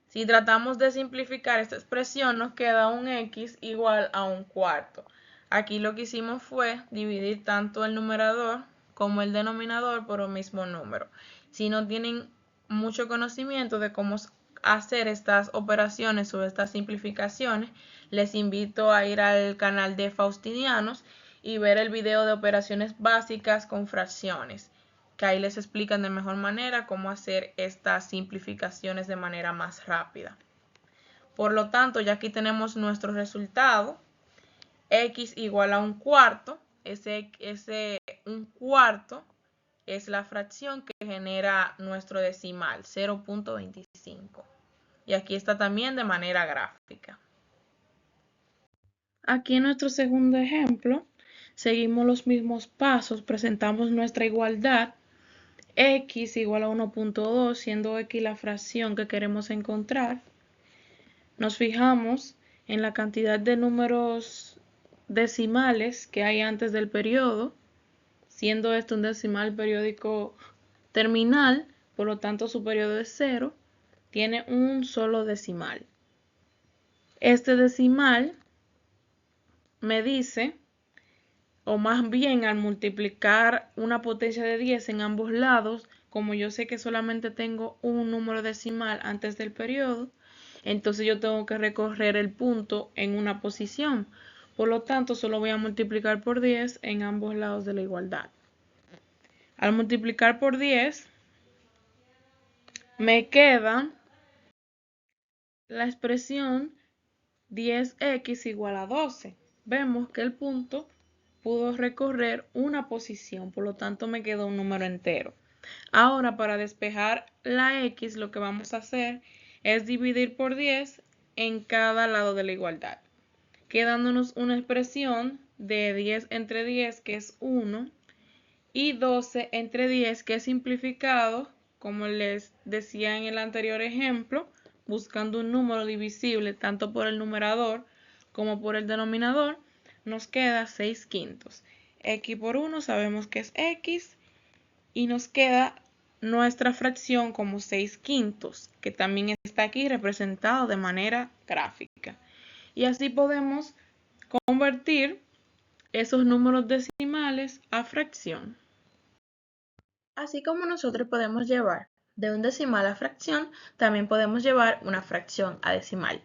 Si tratamos de simplificar esta expresión, nos queda un x igual a un cuarto. Aquí lo que hicimos fue dividir tanto el numerador como el denominador por un mismo número. Si no tienen mucho conocimiento de cómo hacer estas operaciones o estas simplificaciones, les invito a ir al canal de Faustinianos y ver el video de operaciones básicas con fracciones, que ahí les explican de mejor manera cómo hacer estas simplificaciones de manera más rápida. Por lo tanto, ya aquí tenemos nuestro resultado, x igual a un cuarto. Ese un cuarto es la fracción que genera nuestro decimal, 0.25. Y aquí está también de manera gráfica. Aquí en nuestro segundo ejemplo, seguimos los mismos pasos, presentamos nuestra igualdad, x igual a 1.2, siendo x la fracción que queremos encontrar. Nos fijamos en la cantidad de números decimales que hay antes del periodo, siendo esto un decimal periódico terminal, por lo tanto su periodo es 0, tiene un solo decimal. Este decimal me dice, o más bien al multiplicar una potencia de 10 en ambos lados, como yo sé que solamente tengo un número decimal antes del periodo, entonces yo tengo que recorrer el punto en una posición. Por lo tanto, solo voy a multiplicar por 10 en ambos lados de la igualdad. Al multiplicar por 10, me queda la expresión 10x igual a 12. Vemos que el punto pudo recorrer una posición, por lo tanto me quedó un número entero. Ahora, para despejar la x, lo que vamos a hacer es dividir por 10 en cada lado de la igualdad, quedándonos una expresión de 10 entre 10, que es 1, y 12 entre 10, que es simplificado, como les decía en el anterior ejemplo, buscando un número divisible tanto por el numerador como por el denominador, nos queda 6 quintos. X por 1 sabemos que es X y nos queda nuestra fracción como 6 quintos, que también está aquí representado de manera gráfica. Y así podemos convertir esos números decimales a fracción. Así como nosotros podemos llevar de un decimal a fracción, también podemos llevar una fracción a decimal.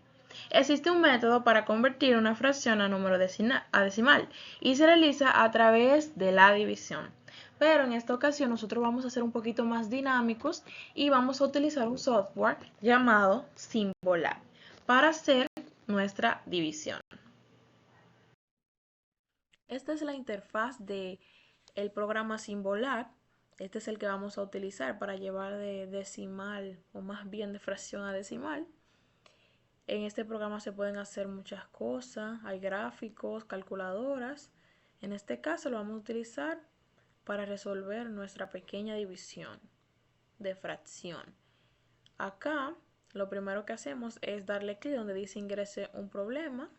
Existe un método para convertir una fracción a número decimal y se realiza a través de la división. Pero en esta ocasión nosotros vamos a ser un poquito más dinámicos y vamos a utilizar un software llamado Symbolab para hacer nuestra división. Esta es la interfaz del programa Symbolab. Este es el que vamos a utilizar para llevar de decimal o más bien de fracción a decimal. En este programa se pueden hacer muchas cosas, hay gráficos, calculadoras. En este caso lo vamos a utilizar para resolver nuestra pequeña división de fracción. Acá lo primero que hacemos es darle clic donde dice ingrese un problema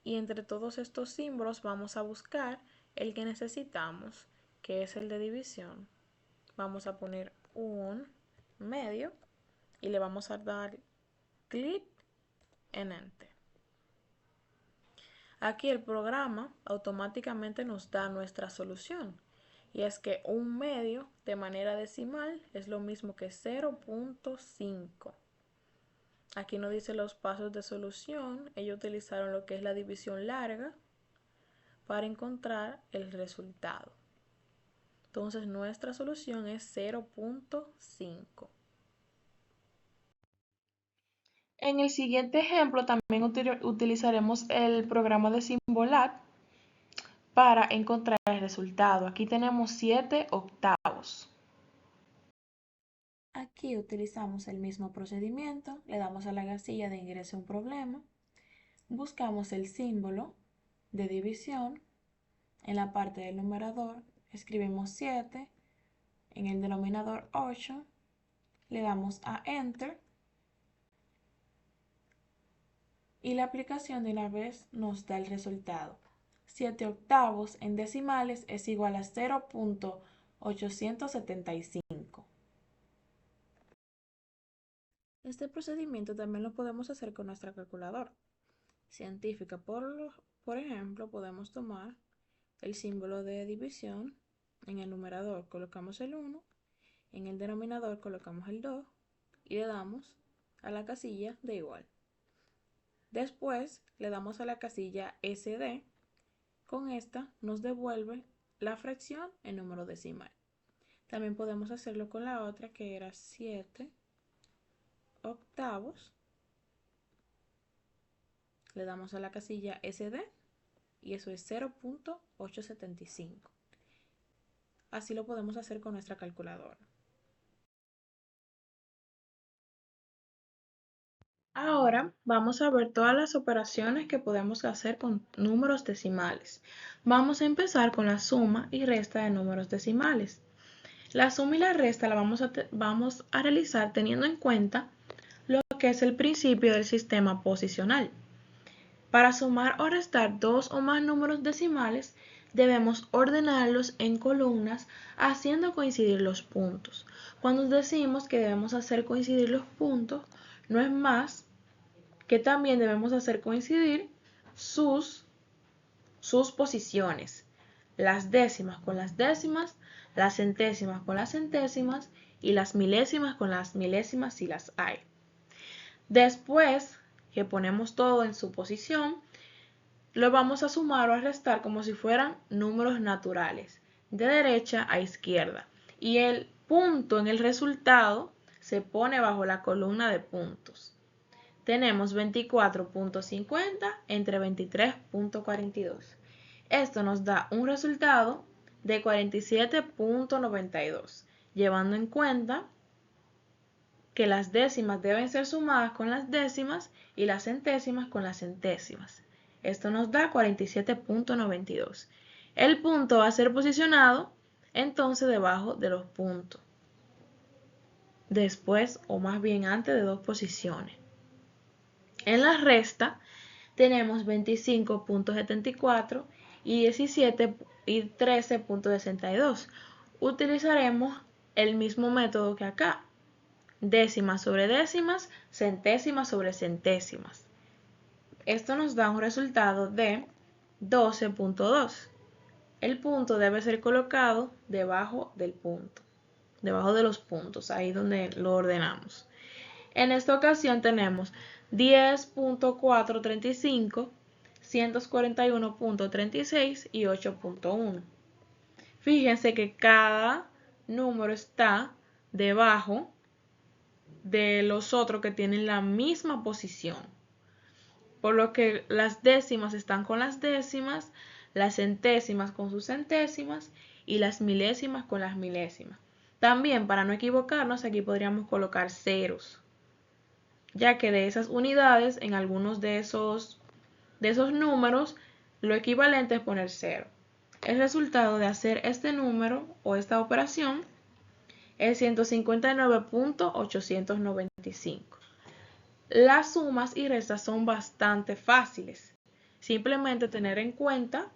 y entre todos estos símbolos vamos a buscar el que necesitamos, que es el de división. Vamos a poner un medio y le vamos a dar clic en Enter. Aquí el programa automáticamente nos da nuestra solución. Y es que un medio de manera decimal es lo mismo que 0.5. Aquí nos dice los pasos de solución. Ellos utilizaron lo que es la división larga para encontrar el resultado. Entonces nuestra solución es 0.5. En el siguiente ejemplo también utilizaremos el programa de Symbolab para encontrar el resultado. Aquí tenemos 7 octavos. Aquí utilizamos el mismo procedimiento, le damos a la casilla de ingreso un problema, buscamos el símbolo de división, en la parte del numerador escribimos 7, en el denominador 8, le damos a Enter y la aplicación de una vez nos da el resultado. 7 octavos en decimales es igual a 0.875. Este procedimiento también lo podemos hacer con nuestra calculadora científica. Por ejemplo, podemos tomar el símbolo de división, en el numerador colocamos el 1, en el denominador colocamos el 2 y le damos a la casilla de igual. Después le damos a la casilla SD. Con esta nos devuelve la fracción en número decimal. También podemos hacerlo con la otra que era 7 octavos. Le damos a la casilla SD y eso es 0.875. Así lo podemos hacer con nuestra calculadora. Ahora vamos a ver todas las operaciones que podemos hacer con números decimales. Vamos a empezar con la suma y resta de números decimales. La suma y la resta la vamos a realizar teniendo en cuenta lo que es el principio del sistema posicional. Para sumar o restar dos o más números decimales, debemos ordenarlos en columnas haciendo coincidir los puntos. Cuando decimos que debemos hacer coincidir los puntos, no es más que también debemos hacer coincidir sus posiciones. Las décimas con las décimas, las centésimas con las centésimas y las milésimas con las milésimas si las hay. Después que ponemos todo en su posición, lo vamos a sumar o a restar como si fueran números naturales, de derecha a izquierda. Y el punto en el resultado se pone bajo la columna de puntos. Tenemos 24.50 entre 23.42. Esto nos da un resultado de 47.92, llevando en cuenta que las décimas deben ser sumadas con las décimas y las centésimas con las centésimas. Esto nos da 47.92. El punto va a ser posicionado entonces debajo de los puntos, después o más bien antes de dos posiciones. En la resta tenemos 25.74 y 17 y 13.62. Utilizaremos el mismo método que acá. Décimas sobre décimas, centésimas sobre centésimas. Esto nos da un resultado de 12.2. El punto debe ser colocado debajo del punto, debajo de los puntos, ahí donde lo ordenamos. En esta ocasión tenemos 10.435, 141.36 y 8.1. Fíjense que cada número está debajo de los otros que tienen la misma posición. Por lo que las décimas están con las décimas, las centésimas con sus centésimas y las milésimas con las milésimas. También, para no equivocarnos, aquí podríamos colocar ceros, ya que de esas unidades, en algunos de esos números, lo equivalente es poner cero. El resultado de hacer este número o esta operación es 159.895. Las sumas y restas son bastante fáciles. Simplemente tener en cuenta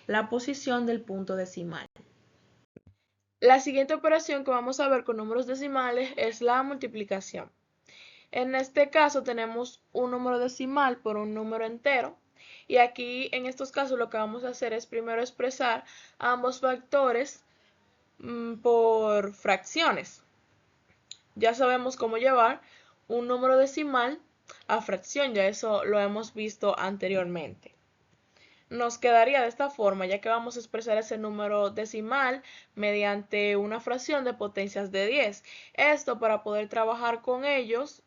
la posición del punto decimal. La siguiente operación que vamos a ver con números decimales es la multiplicación. En este caso tenemos un número decimal por un número entero. Y aquí en estos casos lo que vamos a hacer es primero expresar ambos factores por fracciones. Ya sabemos cómo llevar un número decimal a fracción, ya eso lo hemos visto anteriormente. Nos quedaría de esta forma, ya que vamos a expresar ese número decimal mediante una fracción de potencias de 10. Esto para poder trabajar con ellos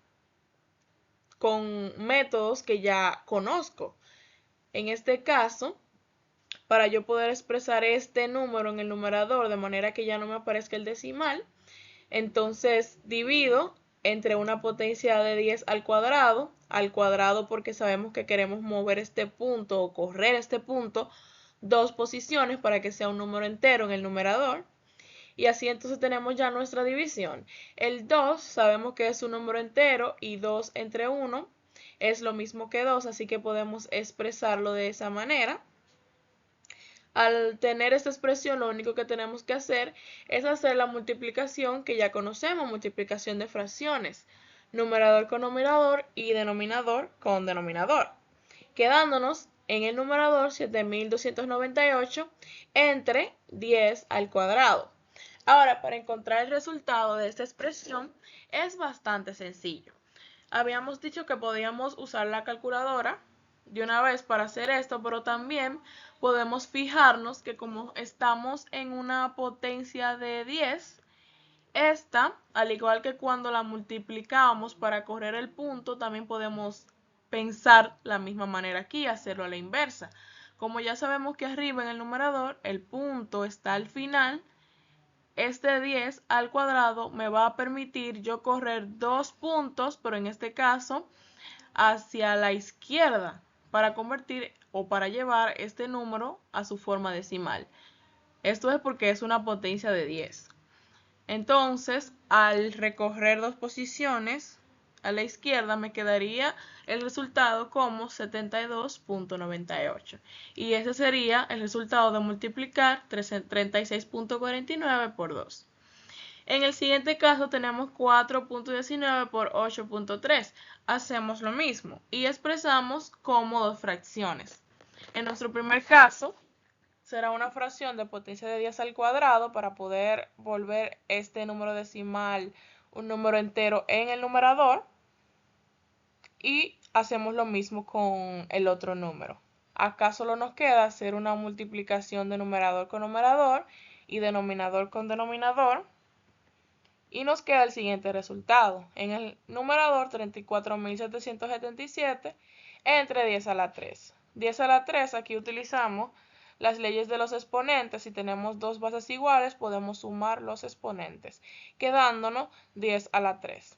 con métodos que ya conozco. En este caso, para yo poder expresar este número en el numerador de manera que ya no me aparezca el decimal, entonces divido entre una potencia de 10 al cuadrado porque sabemos que queremos mover este punto o correr este punto dos posiciones para que sea un número entero en el numerador. Y así entonces tenemos ya nuestra división. El 2 sabemos que es un número entero y 2 entre 1 es lo mismo que 2, así que podemos expresarlo de esa manera. Al tener esta expresión, lo único que tenemos que hacer es hacer la multiplicación que ya conocemos, multiplicación de fracciones, numerador con numerador y denominador con denominador, quedándonos en el numerador 7298 entre 10 al cuadrado. Ahora, para encontrar el resultado de esta expresión es bastante sencillo. Habíamos dicho que podíamos usar la calculadora de una vez para hacer esto, pero también podemos fijarnos que como estamos en una potencia de 10, esta, al igual que cuando la multiplicábamos para correr el punto, también podemos pensar la misma manera aquí, hacerlo a la inversa. Como ya sabemos que arriba en el numerador el punto está al final, este 10 al cuadrado me va a permitir yo correr dos puntos, pero en este caso hacia la izquierda, para convertir o para llevar este número a su forma decimal. Esto es porque es una potencia de 10. Entonces, al recorrer dos posiciones a la izquierda me quedaría el resultado como 72.98. Y ese sería el resultado de multiplicar 36.49 por 2. En el siguiente caso tenemos 4.19 por 8.3. Hacemos lo mismo y expresamos como dos fracciones. En nuestro primer caso será una fracción de potencia de 10 al cuadrado para poder volver este número decimal un número entero en el numerador. Y hacemos lo mismo con el otro número. Acá solo nos queda hacer una multiplicación de numerador con numerador y denominador con denominador. Y nos queda el siguiente resultado. En el numerador 34.777 entre 10 a la 3. 10 a la 3 aquí utilizamos las leyes de los exponentes. Si tenemos dos bases iguales podemos sumar los exponentes, quedándonos 10 a la 3.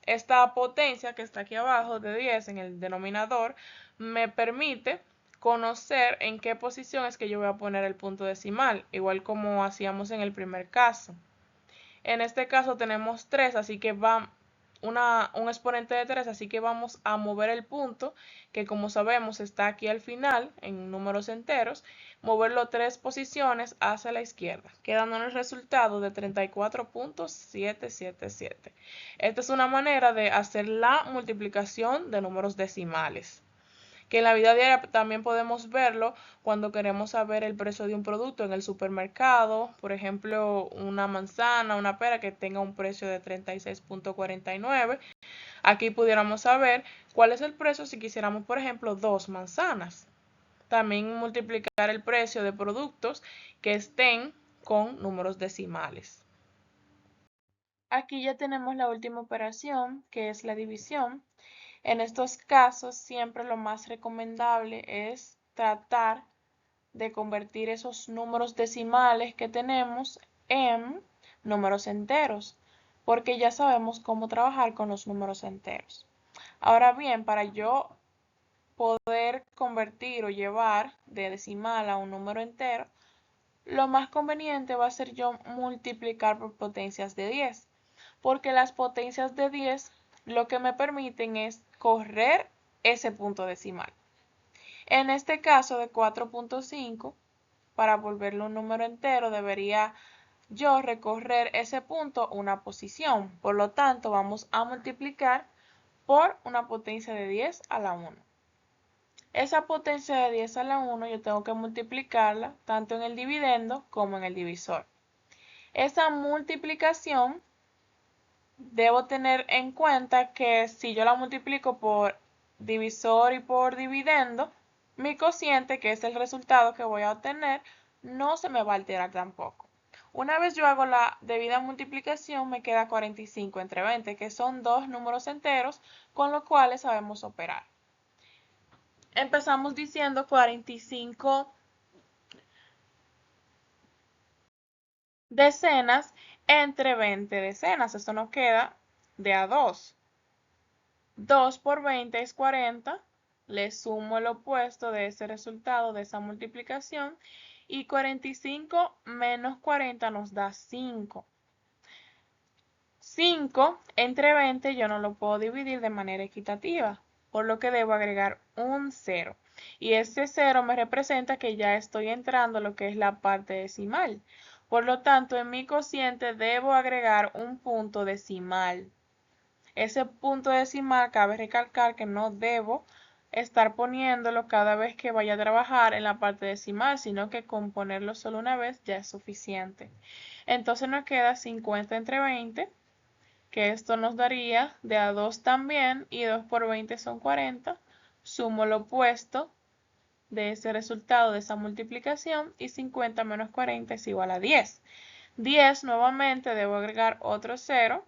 Esta potencia que está aquí abajo de 10 en el denominador me permite conocer en qué posición es que yo voy a poner el punto decimal, igual como hacíamos en el primer caso. En este caso tenemos 3, así que va un exponente de 3, así que vamos a mover el punto, que como sabemos está aquí al final, en números enteros, moverlo 3 posiciones hacia la izquierda, quedando en el resultado de 34.777. Esta es una manera de hacer la multiplicación de números decimales, que en la vida diaria también podemos verlo cuando queremos saber el precio de un producto en el supermercado, por ejemplo, una manzana, una pera que tenga un precio de 36.49. Aquí pudiéramos saber cuál es el precio si quisiéramos, por ejemplo, 2 manzanas. También multiplicar el precio de productos que estén con números decimales. Aquí ya tenemos la última operación, que es la división. En estos casos, siempre lo más recomendable es tratar de convertir esos números decimales que tenemos en números enteros, porque ya sabemos cómo trabajar con los números enteros. Ahora bien, para yo poder convertir o llevar de decimal a un número entero, lo más conveniente va a ser yo multiplicar por potencias de 10, porque las potencias de 10 lo que me permiten es correr ese punto decimal. En este caso de 4.5, para volverlo un número entero, debería yo recorrer ese punto una posición. Por lo tanto, vamos a multiplicar por una potencia de 10 a la 1. Esa potencia de 10 a la 1 yo tengo que multiplicarla tanto en el dividendo como en el divisor. Esa multiplicación debo tener en cuenta que si yo la multiplico por divisor y por dividendo, mi cociente, que es el resultado que voy a obtener, no se me va a alterar tampoco. Una vez yo hago la debida multiplicación, me queda 45 entre 20, que son dos números enteros con los cuales sabemos operar. Empezamos diciendo 45 decenas entre 20 decenas. Esto nos queda de a 2. 2 por 20 es 40. Le sumo el opuesto de ese resultado, de esa multiplicación. Y 45 menos 40 nos da 5. 5 entre 20 yo no lo puedo dividir de manera equitativa, por lo que debo agregar un 0. Y ese 0 me representa que ya estoy entrando a lo que es la parte decimal. Por lo tanto, en mi cociente debo agregar un punto decimal. Ese punto decimal cabe recalcar que no debo estar poniéndolo cada vez que vaya a trabajar en la parte decimal, sino que con ponerlo solo una vez ya es suficiente. Entonces nos queda 50 entre 20, que esto nos daría de a 2 también, y 2 por 20 son 40. Sumo lo opuesto de ese resultado de esa multiplicación y 50 menos 40 es igual a 10. 10 nuevamente debo agregar otro 0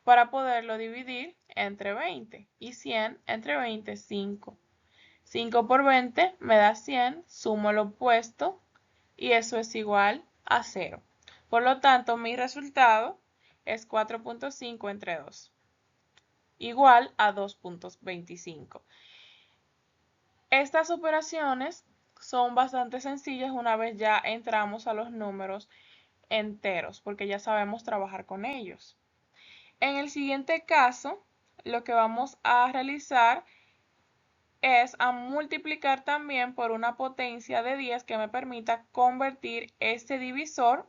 para poderlo dividir entre 20 y 100 entre 20 es 5. 5 por 20 me da 100, sumo lo opuesto y eso es igual a 0. Por lo tanto, mi resultado es 4.5 entre 2, igual a 2.25. Estas operaciones son bastante sencillas una vez ya entramos a los números enteros, porque ya sabemos trabajar con ellos. En el siguiente caso, lo que vamos a realizar es a multiplicar también por una potencia de 10 que me permita convertir este divisor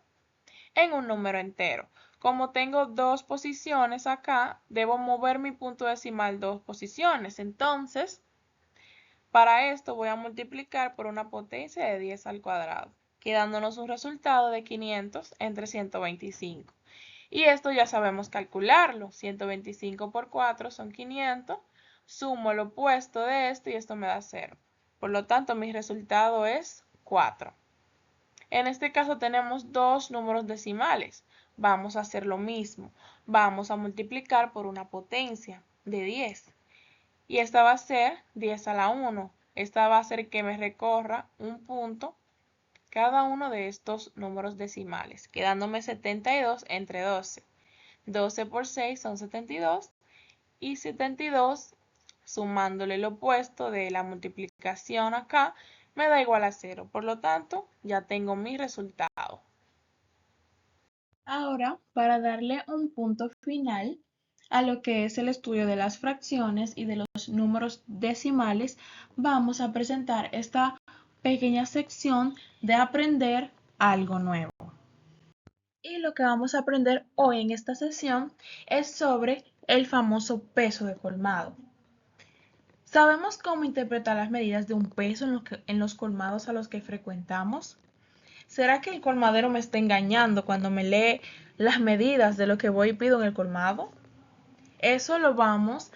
en un número entero. Como tengo dos posiciones acá, debo mover mi punto decimal dos posiciones. Entonces, para esto voy a multiplicar por una potencia de 10 al cuadrado, quedándonos un resultado de 500 entre 125. Y esto ya sabemos calcularlo. 125 por 4 son 500. Sumo lo opuesto de esto y esto me da 0. Por lo tanto, mi resultado es 4. En este caso tenemos dos números decimales. Vamos a hacer lo mismo. Vamos a multiplicar por una potencia de 10. Y esta va a ser 10 a la 1. Esta va a hacer que me recorra un punto cada uno de estos números decimales, quedándome 72 entre 12. 12 por 6 son 72 y 72 sumándole lo opuesto de la multiplicación acá, me da igual a 0. Por lo tanto, ya tengo mi resultado. Ahora, para darle un punto final a lo que es el estudio de las fracciones y de los números decimales, vamos a presentar esta pequeña sección de aprender algo nuevo. Y lo que vamos a aprender hoy en esta sesión es sobre el famoso peso de colmado. ¿Sabemos cómo interpretar las medidas de un peso en los colmados a los que frecuentamos? ¿Será que el colmadero me está engañando cuando me lee las medidas de lo que voy y pido en el colmado? Eso lo vamos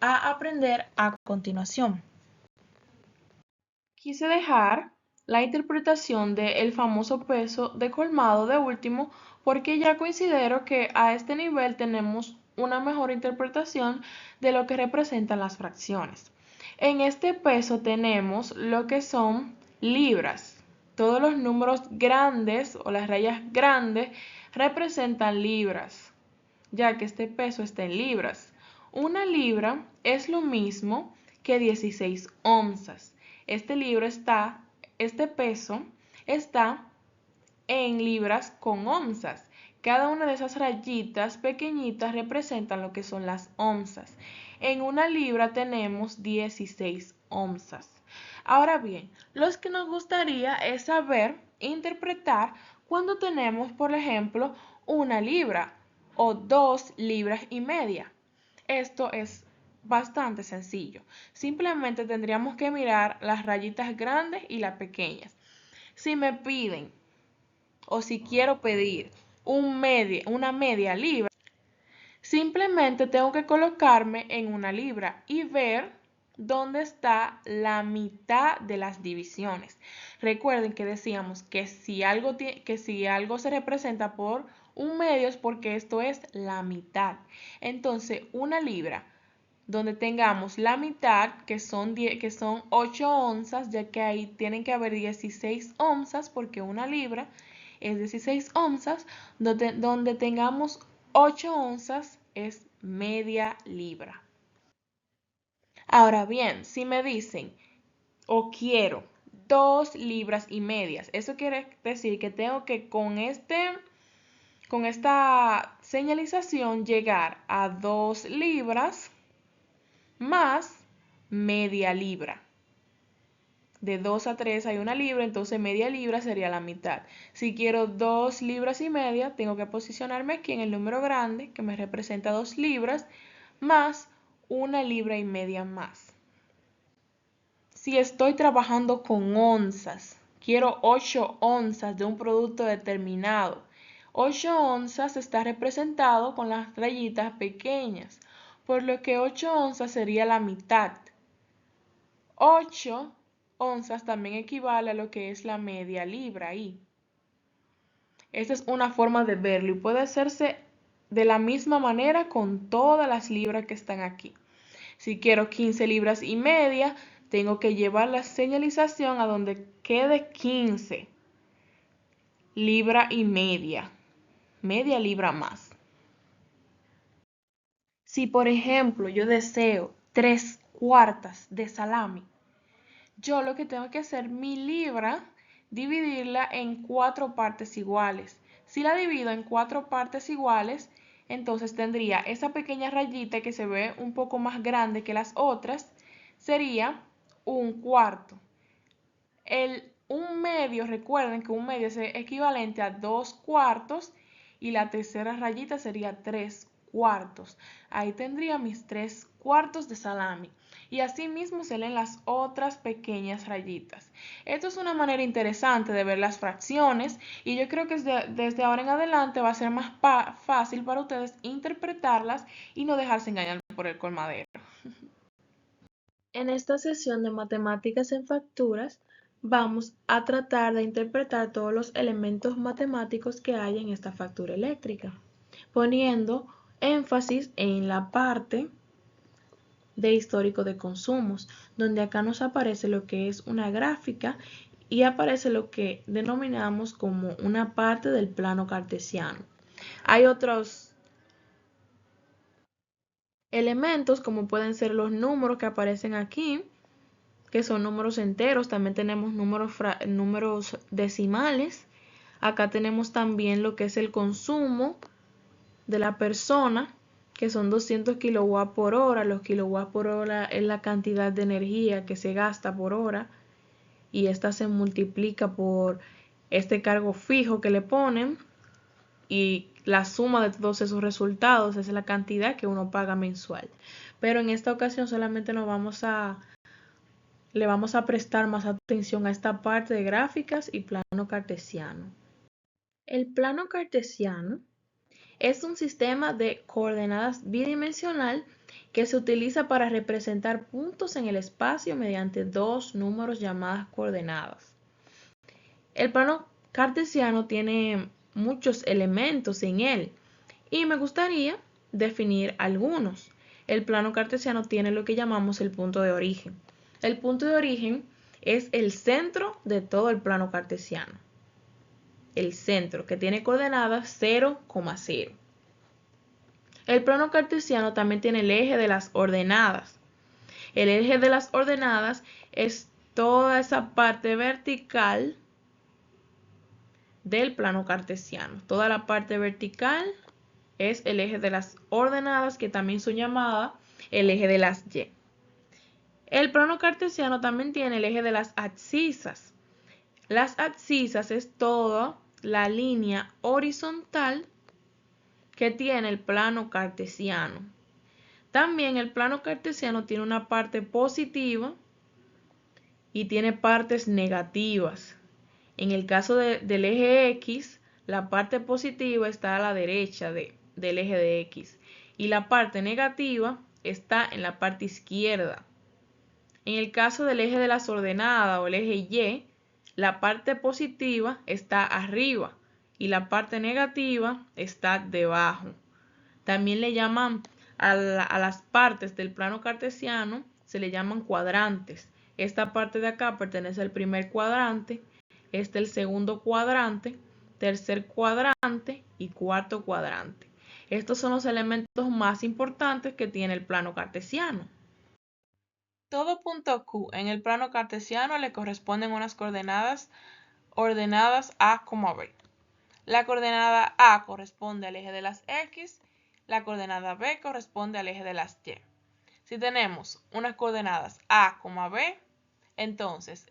a aprender a continuación. Quise dejar la interpretación del famoso peso de colmado de último porque ya considero que a este nivel tenemos una mejor interpretación de lo que representan las fracciones. En este peso tenemos lo que son libras. Todos los números grandes o las rayas grandes representan libras, ya que este peso está en libras. Una libra es lo mismo que 16 onzas. Este peso está en libras con onzas. Cada una de esas rayitas pequeñitas representan lo que son las onzas. En una libra tenemos 16 onzas. Ahora bien, lo que nos gustaría es saber interpretar cuando tenemos, por ejemplo, una libra o 2,5 libras. Esto es bastante sencillo. Simplemente tendríamos que mirar las rayitas grandes y las pequeñas. Si me piden o si quiero pedir una media libra, simplemente tengo que colocarme en una libra y ver dónde está la mitad de las divisiones. Recuerden que decíamos que si algo se representa por un medio es porque esto es la mitad. Entonces, una libra donde tengamos la mitad, que son 8 onzas, ya que ahí tienen que haber 16 onzas, porque una libra es 16 onzas, donde tengamos 8 onzas es media libra. Ahora bien, si me dicen o quiero 2,5 libras, eso quiere decir que tengo que con esta señalización llegar a 2 libras más media libra. De 2 a 3 hay una libra, entonces media libra sería la mitad. Si quiero 2,5 libras, tengo que posicionarme aquí en el número grande, que me representa 2 libras, más 1,5 libras más. Si estoy trabajando con onzas, quiero 8 onzas de un producto determinado. 8 onzas está representado con las rayitas pequeñas, por lo que 8 onzas sería la mitad. 8 onzas también equivale a lo que es la media libra ahí. Esta es una forma de verlo y puede hacerse de la misma manera con todas las libras que están aquí. Si quiero 15,5 libras, tengo que llevar la señalización a donde quede 15,5 libras, media libra más. Si por ejemplo yo deseo 3/4 de salami, yo lo que tengo que hacer, mi libra, dividirla en 4 partes iguales. Si la divido en 4 partes iguales, entonces tendría esa pequeña rayita que se ve un poco más grande que las otras, sería 1/4. Un medio, recuerden que un medio es equivalente a 2/4 y la tercera rayita sería 3/4. Ahí tendría mis 3/4 de salami. Y así mismo se leen las otras pequeñas rayitas. Esto es una manera interesante de ver las fracciones y yo creo que desde ahora en adelante va a ser más fácil para ustedes interpretarlas y no dejarse engañar por el colmadero. En esta sesión de matemáticas en facturas, vamos a tratar de interpretar todos los elementos matemáticos que hay en esta factura eléctrica, poniendo énfasis en la parte de histórico de consumos, donde acá nos aparece lo que es una gráfica y aparece lo que denominamos como una parte del plano cartesiano. Hay otros Elementos como pueden ser los números que aparecen aquí, que son números enteros. También tenemos números decimales. Acá tenemos también lo que es el consumo de la persona, que son 200 kilowatts por hora. Los kilowatts por hora es la cantidad de energía que se gasta por hora, y esta se multiplica por este cargo fijo que le ponen, y la suma de todos esos resultados es la cantidad que uno paga mensual. Pero en esta ocasión solamente le vamos a prestar más atención a esta parte de gráficas y plano cartesiano. El plano cartesiano es un sistema de coordenadas bidimensional que se utiliza para representar puntos en el espacio mediante dos números llamadas coordenadas. El plano cartesiano tiene muchos elementos en él y me gustaría definir algunos. El plano cartesiano tiene lo que llamamos el punto de origen. El punto de origen es el centro de todo el plano cartesiano. El centro, que tiene coordenadas 0,0. El plano cartesiano también tiene el eje de las ordenadas. El eje de las ordenadas es toda esa parte vertical del plano cartesiano. Toda la parte vertical es el eje de las ordenadas, que también son llamadas el eje de las Y. El plano cartesiano también tiene el eje de las abscisas. Las abscisas es toda la línea horizontal que tiene el plano cartesiano. También el plano cartesiano tiene una parte positiva y tiene partes negativas. En el caso del eje X, la parte positiva está a la derecha del eje de X y la parte negativa está en la parte izquierda. En el caso del eje de las ordenadas o el eje Y, la parte positiva está arriba y la parte negativa está debajo. También le llaman a las partes del plano cartesiano, se le llaman cuadrantes. Esta parte de acá pertenece al primer cuadrante, este el segundo cuadrante, tercer cuadrante y cuarto cuadrante. Estos son los elementos más importantes que tiene el plano cartesiano. Todo punto Q en el plano cartesiano le corresponden unas coordenadas ordenadas A, B. La coordenada A corresponde al eje de las X, la coordenada B corresponde al eje de las Y. Si tenemos unas coordenadas A, B, entonces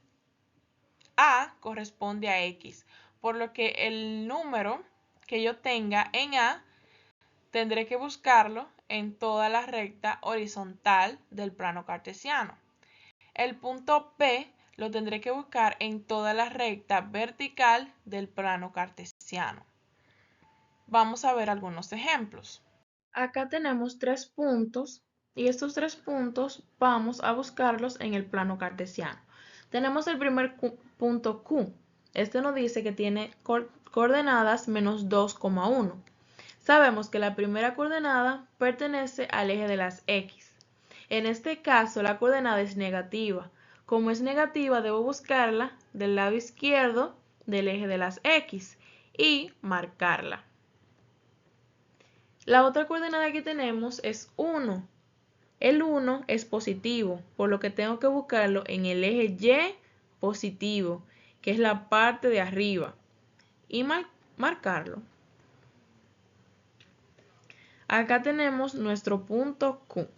A corresponde a X, por lo que el número que yo tenga en A tendré que buscarlo en toda la recta horizontal del plano cartesiano. El punto P lo tendré que buscar en toda la recta vertical del plano cartesiano. Vamos a ver algunos ejemplos. Acá tenemos 3 puntos y estos 3 puntos vamos a buscarlos en el plano cartesiano. Tenemos el primer punto Q. Este nos dice que tiene coordenadas menos 2,1. Sabemos que la primera coordenada pertenece al eje de las X. En este caso la coordenada es negativa. Como es negativa, debo buscarla del lado izquierdo del eje de las X y marcarla. La otra coordenada que tenemos es 1. El 1 es positivo, por lo que tengo que buscarlo en el eje Y positivo, que es la parte de arriba, y marcarlo. Acá tenemos nuestro punto Q.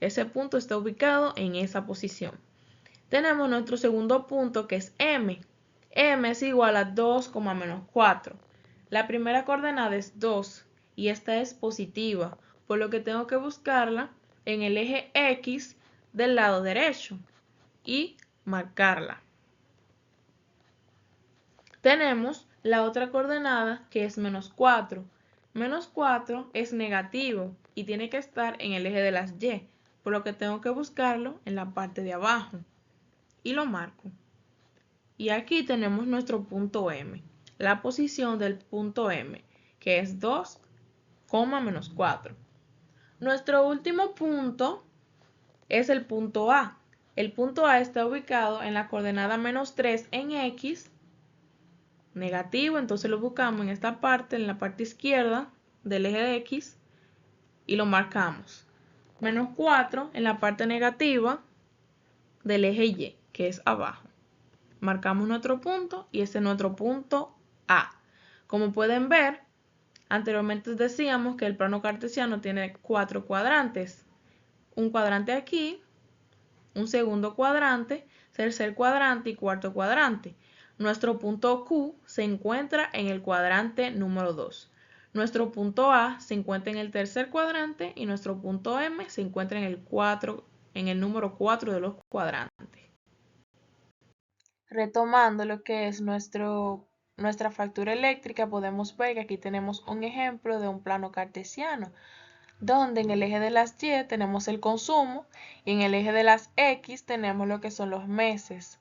Ese punto está ubicado en esa posición. Tenemos nuestro segundo punto, que es M. M es igual a 2, menos 4. La primera coordenada es 2 y esta es positiva, por lo que tengo que buscarla en el eje X del lado derecho y marcarla. Tenemos la otra coordenada, que es menos 4. Menos 4 es negativo y tiene que estar en el eje de las Y, por lo que tengo que buscarlo en la parte de abajo y lo marco. Y aquí tenemos nuestro punto M, la posición del punto M, que es 2, menos 4. Nuestro último punto es el punto A. El punto A está ubicado en la coordenada menos 3 en X, negativo, entonces lo buscamos en esta parte, en la parte izquierda del eje de X, y lo marcamos. menos 4 en la parte negativa del eje Y, que es abajo. Marcamos nuestro punto y ese es nuestro punto A. Como pueden ver, anteriormente decíamos que el plano cartesiano tiene 4 cuadrantes. Un cuadrante aquí, un segundo cuadrante, tercer cuadrante y cuarto cuadrante. Nuestro punto Q se encuentra en el cuadrante número 2. Nuestro punto A se encuentra en el tercer cuadrante y nuestro punto M se encuentra en el número 4 de los cuadrantes. Retomando lo que es nuestra factura eléctrica, podemos ver que aquí tenemos un ejemplo de un plano cartesiano, donde en el eje de las Y tenemos el consumo y en el eje de las X tenemos lo que son los meses.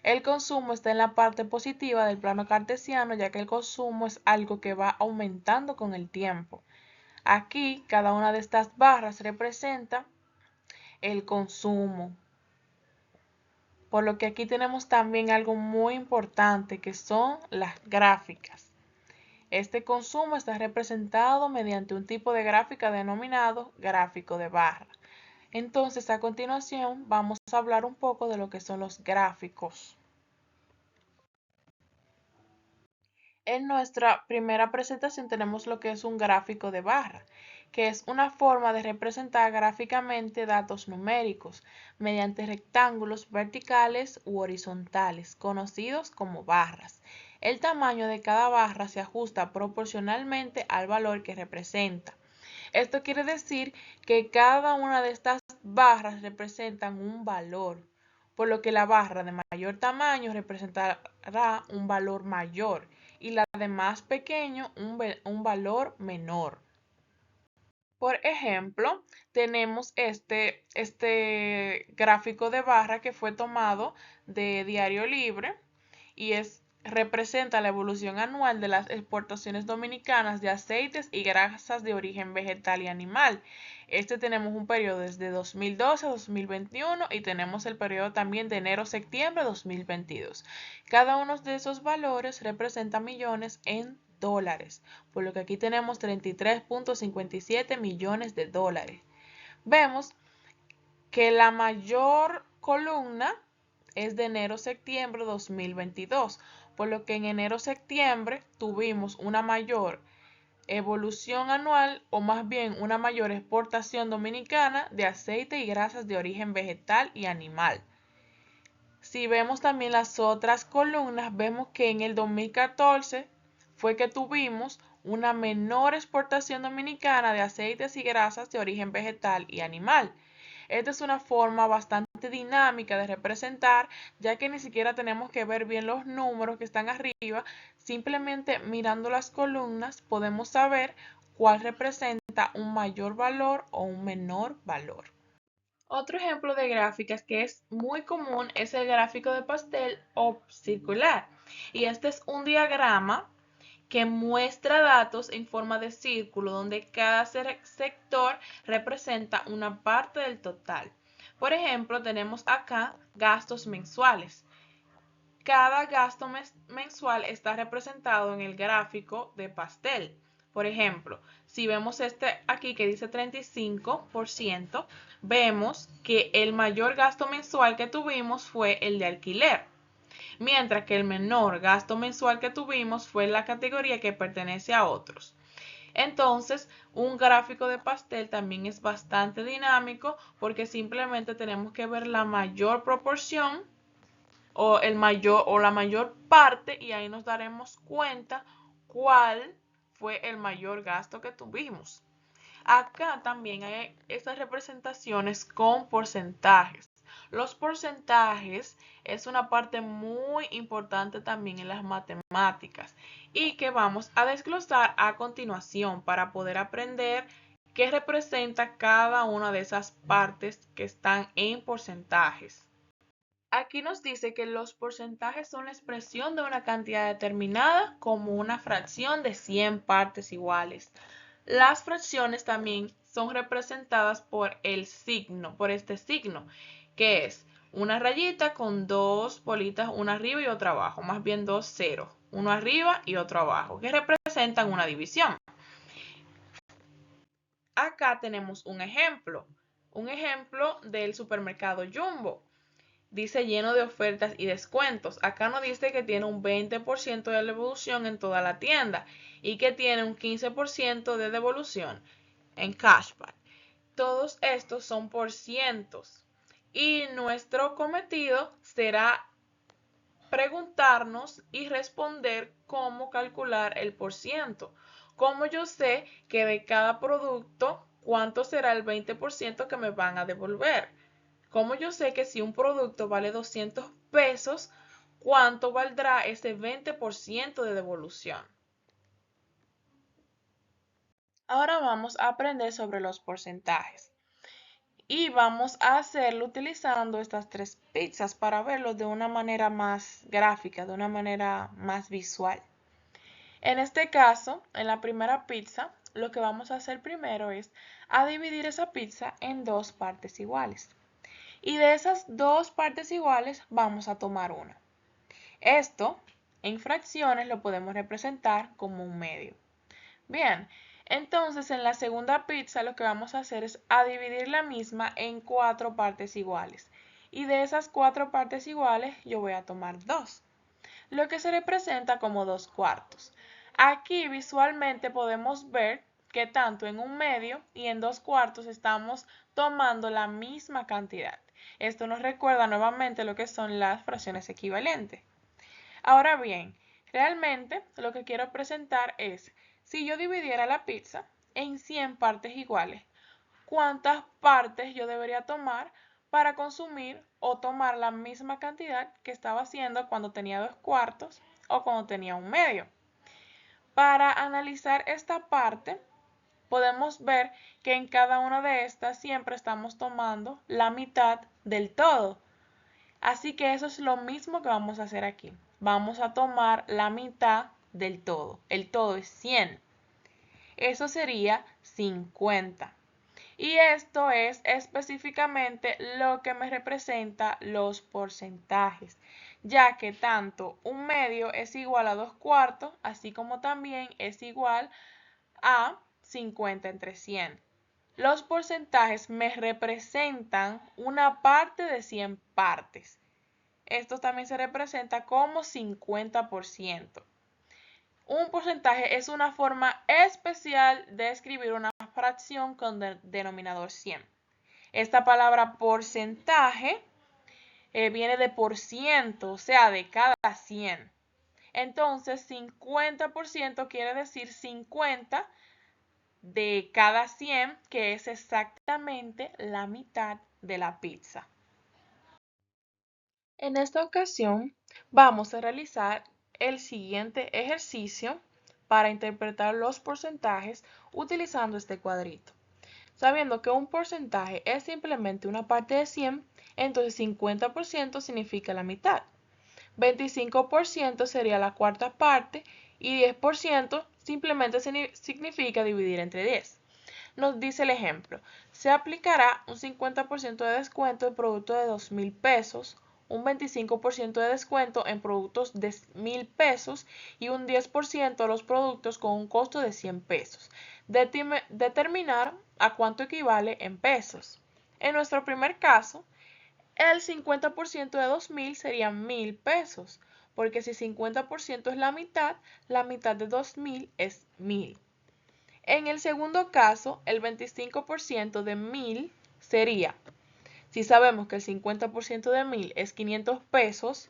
El consumo está en la parte positiva del plano cartesiano, ya que el consumo es algo que va aumentando con el tiempo. Aquí, cada una de estas barras representa el consumo. Por lo que aquí tenemos también algo muy importante, que son las gráficas. Este consumo está representado mediante un tipo de gráfica denominado gráfico de barra. Entonces, a continuación, vamos a hablar un poco de lo que son los gráficos. En nuestra primera presentación tenemos lo que es un gráfico de barra, que es una forma de representar gráficamente datos numéricos mediante rectángulos verticales u horizontales, conocidos como barras. El tamaño de cada barra se ajusta proporcionalmente al valor que representa. Esto quiere decir que cada una de estas barras representan un valor, por lo que la barra de mayor tamaño representará un valor mayor y la de más pequeño un valor menor. Por ejemplo, tenemos este gráfico de barra que fue tomado de Diario Libre y representa la evolución anual de las exportaciones dominicanas de aceites y grasas de origen vegetal y animal. Tenemos un periodo desde 2012 a 2021 y tenemos el periodo también de enero-septiembre de 2022. Cada uno de esos valores representa millones en dólares, por lo que aquí tenemos 33.57 millones de dólares. Vemos que la mayor columna es de enero-septiembre de 2022, por lo que en enero-septiembre tuvimos una mayor evolución anual, o más bien una mayor exportación dominicana de aceite y grasas de origen vegetal y animal. Si vemos también las otras columnas, vemos que en el 2014 fue que tuvimos una menor exportación dominicana de aceites y grasas de origen vegetal y animal. Esta es una forma bastante dinámica de representar, ya que ni siquiera tenemos que ver bien los números que están arriba, simplemente mirando las columnas podemos saber cuál representa un mayor valor o un menor valor. Otro ejemplo de gráficas que es muy común es el gráfico de pastel o circular. Y este es un diagrama que muestra datos en forma de círculo donde cada sector representa una parte del total. Por ejemplo, tenemos acá gastos mensuales. Cada gasto mensual está representado en el gráfico de pastel. Por ejemplo, si vemos este aquí que dice 35%, vemos que el mayor gasto mensual que tuvimos fue el de alquiler, mientras que el menor gasto mensual que tuvimos fue la categoría que pertenece a otros. Entonces, un gráfico de pastel también es bastante dinámico porque simplemente tenemos que ver la mayor proporción o la mayor parte y ahí nos daremos cuenta cuál fue el mayor gasto que tuvimos. Acá también hay estas representaciones con porcentajes. Los porcentajes es una parte muy importante también en las matemáticas y que vamos a desglosar a continuación para poder aprender qué representa cada una de esas partes que están en porcentajes. Aquí nos dice que los porcentajes son la expresión de una cantidad determinada como una fracción de 100 partes iguales. Las fracciones también son representadas por este signo, que es una rayita con dos bolitas, una arriba y otra abajo, más bien dos ceros, uno arriba y otro abajo, que representan una división. Acá tenemos un ejemplo. Un ejemplo del supermercado Jumbo. Dice lleno de ofertas y descuentos. Acá no dice que tiene un 20% de devolución en toda la tienda y que tiene un 15% de devolución en cashback. Todos estos son por cientos y nuestro cometido será preguntarnos y responder cómo calcular el por ciento. Cómo yo sé que de cada producto, cuánto será el 20% que me van a devolver. Cómo yo sé que si un producto vale 200 pesos, cuánto valdrá ese 20% de devolución. Ahora vamos a aprender sobre los porcentajes. Y vamos a hacerlo utilizando estas tres pizzas para verlo de una manera más gráfica, de una manera más visual. En este caso, en la primera pizza, lo que vamos a hacer primero es a dividir esa pizza en dos partes iguales. Y de esas dos partes iguales vamos a tomar una. Esto, en fracciones, lo podemos representar como un medio. Bien, entonces en la segunda pizza lo que vamos a hacer es a dividir la misma en cuatro partes iguales. Y de esas cuatro partes iguales yo voy a tomar dos, lo que se representa como 2/4. Aquí visualmente podemos ver que tanto en un medio y en 2/4 estamos tomando la misma cantidad. Esto nos recuerda nuevamente lo que son las fracciones equivalentes. Ahora bien, realmente lo que quiero presentar es, si yo dividiera la pizza en 100 partes iguales, ¿cuántas partes yo debería tomar para consumir o tomar la misma cantidad que estaba haciendo cuando tenía 2/4 o cuando tenía un medio? Para analizar esta parte, podemos ver que en cada una de estas siempre estamos tomando la mitad del todo. Así que eso es lo mismo que vamos a hacer aquí. Vamos a tomar la mitad del todo. El todo es 100. Eso sería 50. Y esto es específicamente lo que me representa los porcentajes, ya que tanto un medio es igual a 2/4, así como también es igual a 50 entre 100. Los porcentajes me representan una parte de 100 partes. Esto también se representa como 50%. Un porcentaje es una forma especial de escribir una fracción con denominador 100. Esta palabra porcentaje viene de por ciento, o sea, de cada 100. Entonces, 50% quiere decir 50 de cada 100, que es exactamente la mitad de la pizza. En esta ocasión vamos a realizar el siguiente ejercicio para interpretar los porcentajes utilizando este cuadrito. Sabiendo que un porcentaje es simplemente una parte de 100, entonces 50% significa la mitad. 25% sería la cuarta parte y 10% simplemente significa dividir entre 10. Nos dice el ejemplo, se aplicará un 50% de descuento en productos de 2.000 pesos, un 25% de descuento en productos de 1.000 pesos y un 10% a los productos con un costo de 100 pesos. Determinar a cuánto equivale en pesos. En nuestro primer caso, el 50% de 2.000 serían 1.000 pesos, porque si 50% es la mitad de 2.000 es 1.000. En el segundo caso, el 25% de 1.000 sería, si sabemos que el 50% de 1.000 es 500 pesos,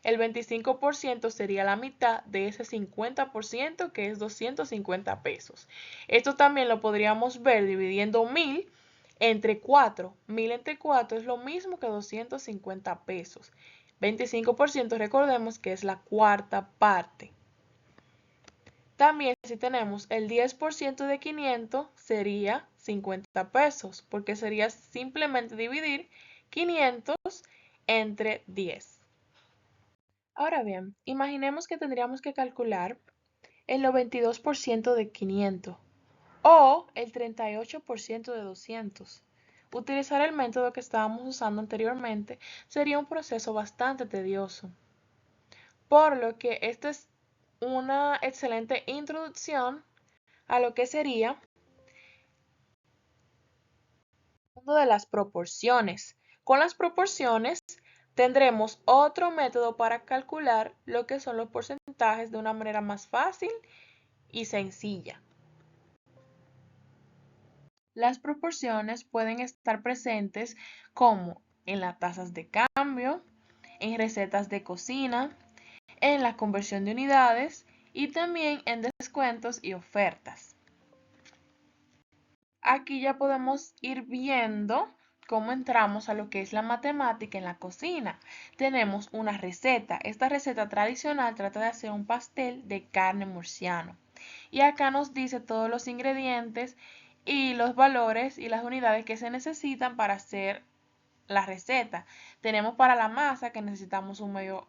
el 25% sería la mitad de ese 50% que es 250 pesos. Esto también lo podríamos ver dividiendo 1.000 entre 4. 1.000 entre 4 es lo mismo que 250 pesos. 25% recordemos que es la cuarta parte. También si tenemos el 10% de 500 sería 50 pesos, porque sería simplemente dividir 500 entre 10. Ahora bien, imaginemos que tendríamos que calcular el 92% de 500 o el 38% de 200. Utilizar el método que estábamos usando anteriormente sería un proceso bastante tedioso, por lo que esta es una excelente introducción a lo que sería Mundo de las proporciones. Con las proporciones tendremos otro método para calcular lo que son los porcentajes de una manera más fácil y sencilla. Las proporciones pueden estar presentes como en las tasas de cambio, en recetas de cocina, en la conversión de unidades y también en descuentos y ofertas. Aquí ya podemos ir viendo cómo entramos a lo que es la matemática en la cocina. Tenemos una receta. Esta receta tradicional trata de hacer un pastel de carne murciano. Y acá nos dice todos los ingredientes y los valores y las unidades que se necesitan para hacer la receta. Tenemos para la masa que necesitamos un medio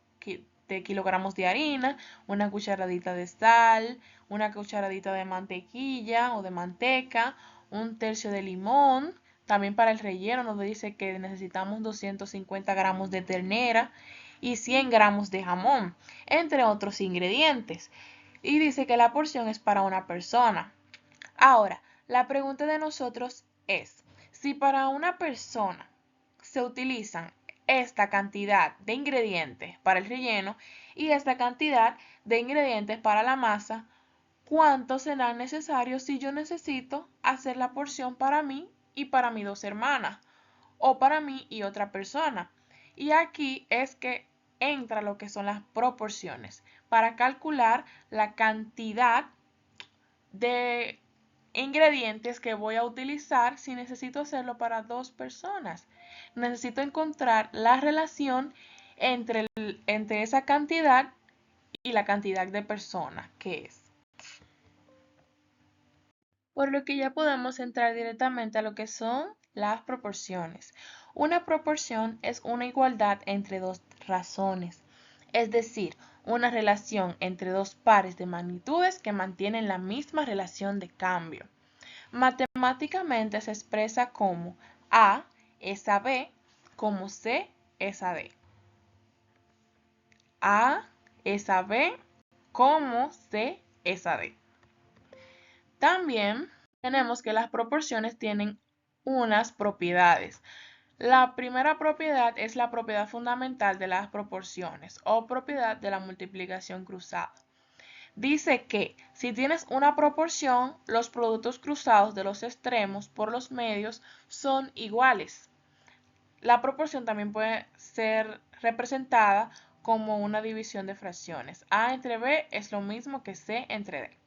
de kilogramos de harina, una cucharadita de sal, una cucharadita de mantequilla o de manteca, un tercio de limón. También para el relleno nos dice que necesitamos 250 gramos de ternera y 100 gramos de jamón, entre otros ingredientes. Y dice que la porción es para una persona. Ahora, la pregunta de nosotros es, si para una persona se utilizan esta cantidad de ingredientes para el relleno y esta cantidad de ingredientes para la masa, ¿cuántos serán necesarios si yo necesito hacer la porción para mí y para mis dos hermanas? O para mí y otra persona. Y aquí es que entra lo que son las proporciones para calcular la cantidad de ingredientes que voy a utilizar si necesito hacerlo para dos personas. Necesito encontrar la relación entre esa cantidad y la cantidad de personas que es. Por lo que ya podemos entrar directamente a lo que son las proporciones. Una proporción es una igualdad entre dos razones, es decir, una relación entre dos pares de magnitudes que mantienen la misma relación de cambio. Matemáticamente se expresa como A es a B, como C es a D. A es a B, como C es a D. También tenemos que las proporciones tienen unas propiedades. La primera propiedad es la propiedad fundamental de las proporciones o propiedad de la multiplicación cruzada. Dice que si tienes una proporción, los productos cruzados de los extremos por los medios son iguales. La proporción también puede ser representada como una división de fracciones. A entre B es lo mismo que C entre D.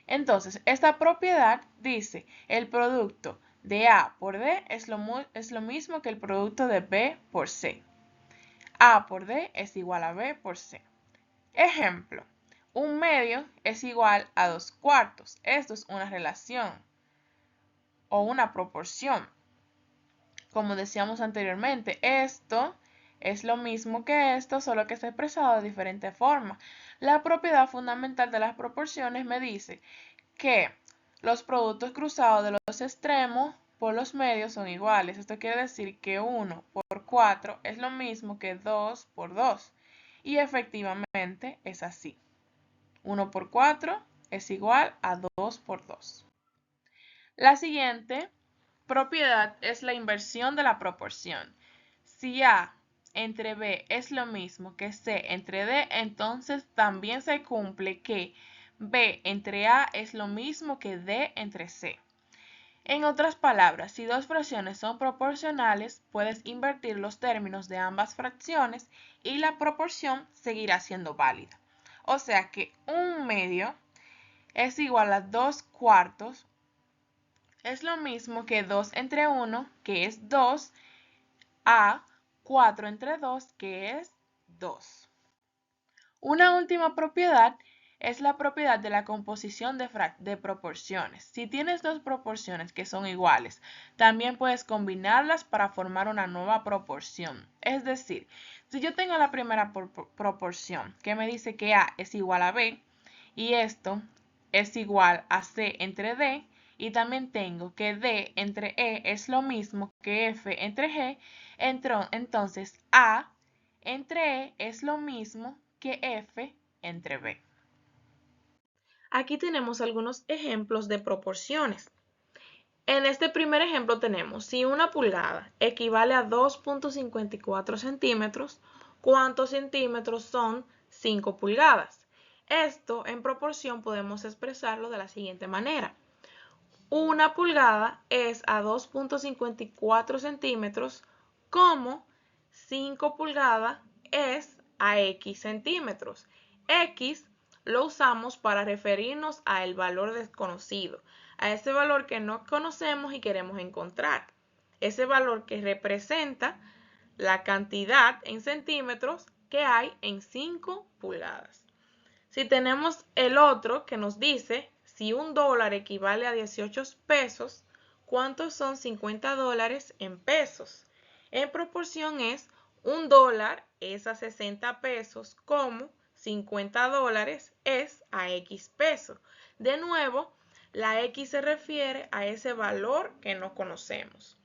Entonces, esta propiedad dice el producto de A por D es lo mismo que el producto de B por C. A por D es igual a B por C. Ejemplo, un medio es igual a 2/4. Esto es una relación o una proporción. Como decíamos anteriormente, esto es lo mismo que esto, solo que está expresado de diferente forma. La propiedad fundamental de las proporciones me dice que los productos cruzados de los extremos por los medios son iguales. Esto quiere decir que 1 por 4 es lo mismo que 2 por 2. Y efectivamente es así. 1 por 4 es igual a 2 por 2. La siguiente propiedad es la inversión de la proporción. Si A entre B es lo mismo que C entre D, entonces también se cumple que B entre A es lo mismo que D entre C. En otras palabras, si dos fracciones son proporcionales, puedes invertir los términos de ambas fracciones y la proporción seguirá siendo válida. O sea que un medio es igual a 2/4, es lo mismo que 2 entre 1, que es 2, a 4 entre 2, que es 2. Una última propiedad es la propiedad de la composición de proporciones. Si tienes dos proporciones que son iguales, también puedes combinarlas para formar una nueva proporción. Es decir, si yo tengo la primera proporción que me dice que A es igual a B y esto es igual a C entre D, y también tengo que D entre E es lo mismo que F entre G, entonces A entre E es lo mismo que F entre B. Aquí tenemos algunos ejemplos de proporciones. En este primer ejemplo tenemos, si una pulgada equivale a 2.54 centímetros, ¿cuántos centímetros son 5 pulgadas? Esto en proporción podemos expresarlo de la siguiente manera. Una pulgada es a 2.54 centímetros como 5 pulgadas es a X centímetros. X lo usamos para referirnos al valor desconocido, a ese valor que no conocemos y queremos encontrar. Ese valor que representa la cantidad en centímetros que hay en 5 pulgadas. Si tenemos el otro que nos dice, si un dólar equivale a 18 pesos, ¿cuántos son 50 dólares en pesos? En proporción es, un dólar es a 60 pesos, como 50 dólares es a X pesos. De nuevo, la X se refiere a ese valor que no conocemos.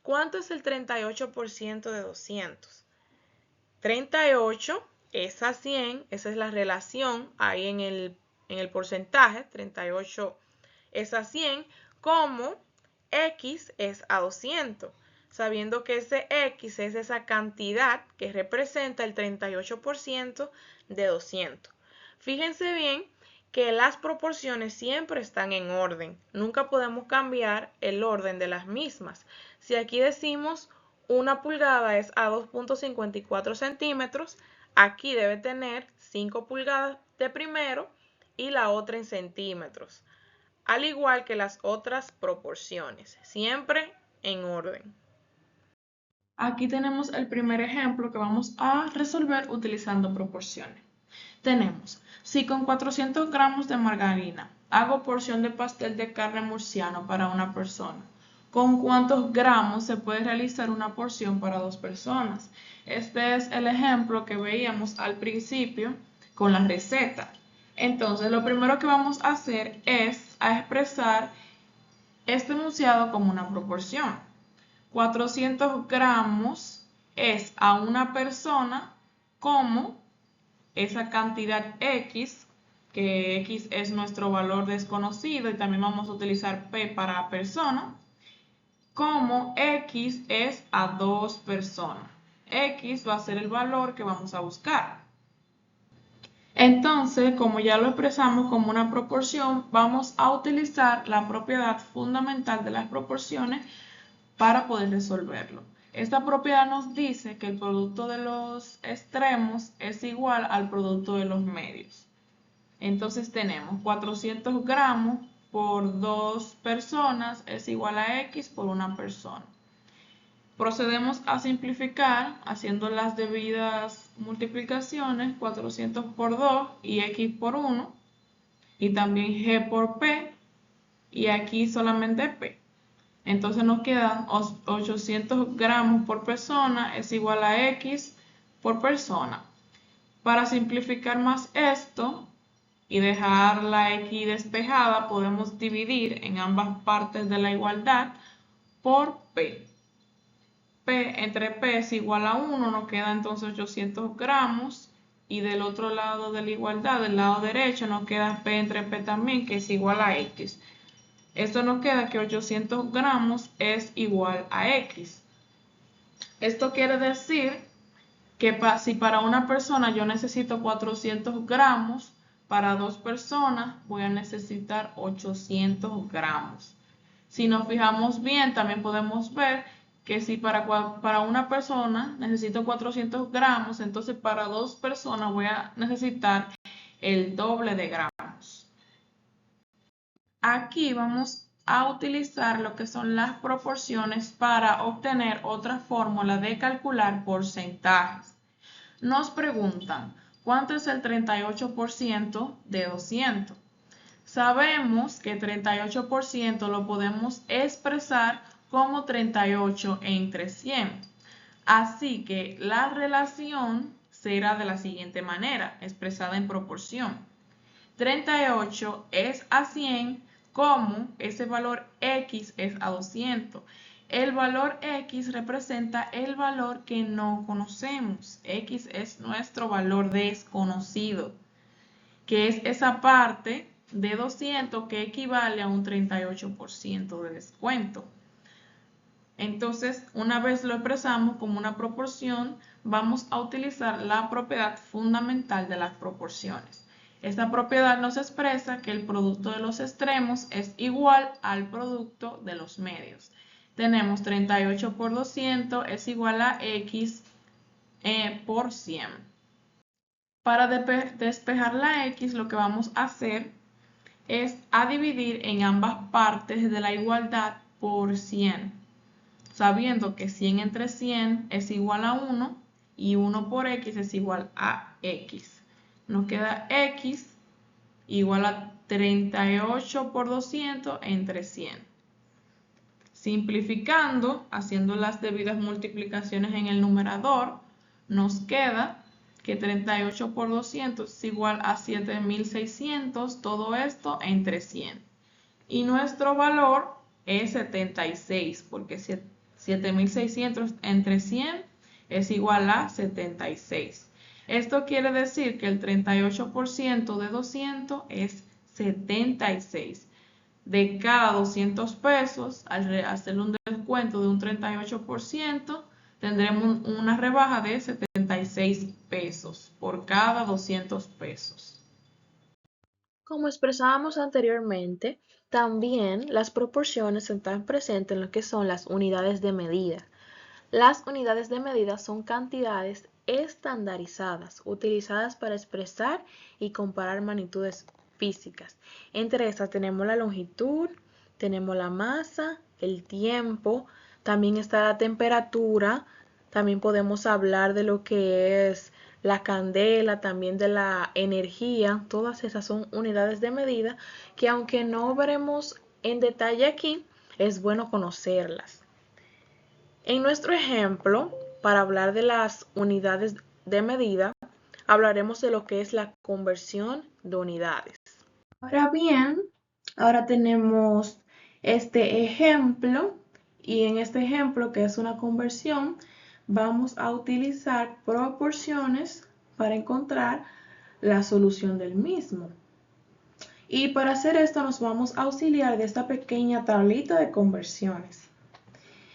¿Cuánto es el 38% de 200? 38 es a 100, esa es la relación ahí en el porcentaje, 38 es a 100, como X es a 200, sabiendo que ese X es esa cantidad que representa el 38% de 200. Fíjense bien que las proporciones siempre están en orden, nunca podemos cambiar el orden de las mismas. Si aquí decimos una pulgada es a 2.54 centímetros, aquí debe tener 5 pulgadas de primero y la otra en centímetros, al igual que las otras proporciones, siempre en orden. Aquí tenemos el primer ejemplo que vamos a resolver utilizando proporciones. Tenemos, si con 400 gramos de margarina hago porción de pastel de carne murciano para una persona, ¿con cuántos gramos se puede realizar una porción para 2 personas? Este es el ejemplo que veíamos al principio con la receta. Entonces, lo primero que vamos a hacer es expresar este enunciado como una proporción. 400 gramos es a una persona como esa cantidad X, que X es nuestro valor desconocido y también vamos a utilizar P para persona, como X es a 2 personas. X va a ser el valor que vamos a buscar. Entonces, como ya lo expresamos como una proporción, vamos a utilizar la propiedad fundamental de las proporciones para poder resolverlo. Esta propiedad nos dice que el producto de los extremos es igual al producto de los medios. Entonces tenemos 400 gramos por 2 personas es igual a X por una persona. Procedemos a simplificar haciendo las debidas multiplicaciones, 400 por 2 y X por 1, y también G por P, y aquí solamente P. Entonces nos quedan 800 gramos por persona es igual a X por persona. Para simplificar más esto y dejar la X despejada, podemos dividir en ambas partes de la igualdad por P. P entre P es igual a 1, nos queda entonces 800 gramos. Y del otro lado de la igualdad, del lado derecho, nos queda P entre P también, que es igual a X. Esto nos queda que 800 gramos es igual a X. Esto quiere decir que si para una persona yo necesito 400 gramos, para 2 personas voy a necesitar 800 gramos. Si nos fijamos bien, también podemos ver que si para una persona necesito 400 gramos, entonces para 2 personas voy a necesitar el doble de gramos. Aquí vamos a utilizar lo que son las proporciones para obtener otra fórmula de calcular porcentajes. Nos preguntan, ¿cuánto es el 38% de 200? Sabemos que 38% lo podemos expresar como 38 entre 100. Así que la relación será de la siguiente manera, expresada en proporción. 38 es a 100 como ese valor X es a 200. El valor X representa el valor que no conocemos. X es nuestro valor desconocido, que es esa parte de 200, que equivale a un 38% de descuento. Entonces, una vez lo expresamos como una proporción, vamos a utilizar la propiedad fundamental de las proporciones. Esta propiedad nos expresa que el producto de los extremos es igual al producto de los medios. Tenemos 38 por 200 es igual a x por 100. Para despejar la x, lo que vamos a hacer es a dividir en ambas partes de la igualdad por 100, sabiendo que 100 entre 100 es igual a 1 y 1 por x es igual a x. Nos queda x igual a 38 por 200 entre 100. Simplificando, haciendo las debidas multiplicaciones en el numerador, nos queda que 38 por 200 es igual a 7600, todo esto entre 100. Y nuestro valor es 76, porque 7600 entre 100 es igual a 76. Esto quiere decir que el 38% de 200 es 76. De cada 200 pesos, al hacer un descuento de un 38%, tendremos una rebaja de 76 pesos por cada 200 pesos. Como expresábamos anteriormente, también las proporciones están presentes en lo que son las unidades de medida. Las unidades de medida son cantidades estandarizadas, utilizadas para expresar y comparar magnitudes físicas. Entre estas tenemos la longitud, tenemos la masa, el tiempo, también está la temperatura, también podemos hablar de lo que es la candela, también de la energía. Todas esas son unidades de medida que, aunque no veremos en detalle aquí, es bueno conocerlas. En nuestro ejemplo, para hablar de las unidades de medida, hablaremos de lo que es la conversión de unidades. Ahora bien, ahora tenemos este ejemplo, y en este ejemplo, que es una conversión, vamos a utilizar proporciones para encontrar la solución del mismo. Y para hacer esto nos vamos a auxiliar de esta pequeña tablita de conversiones.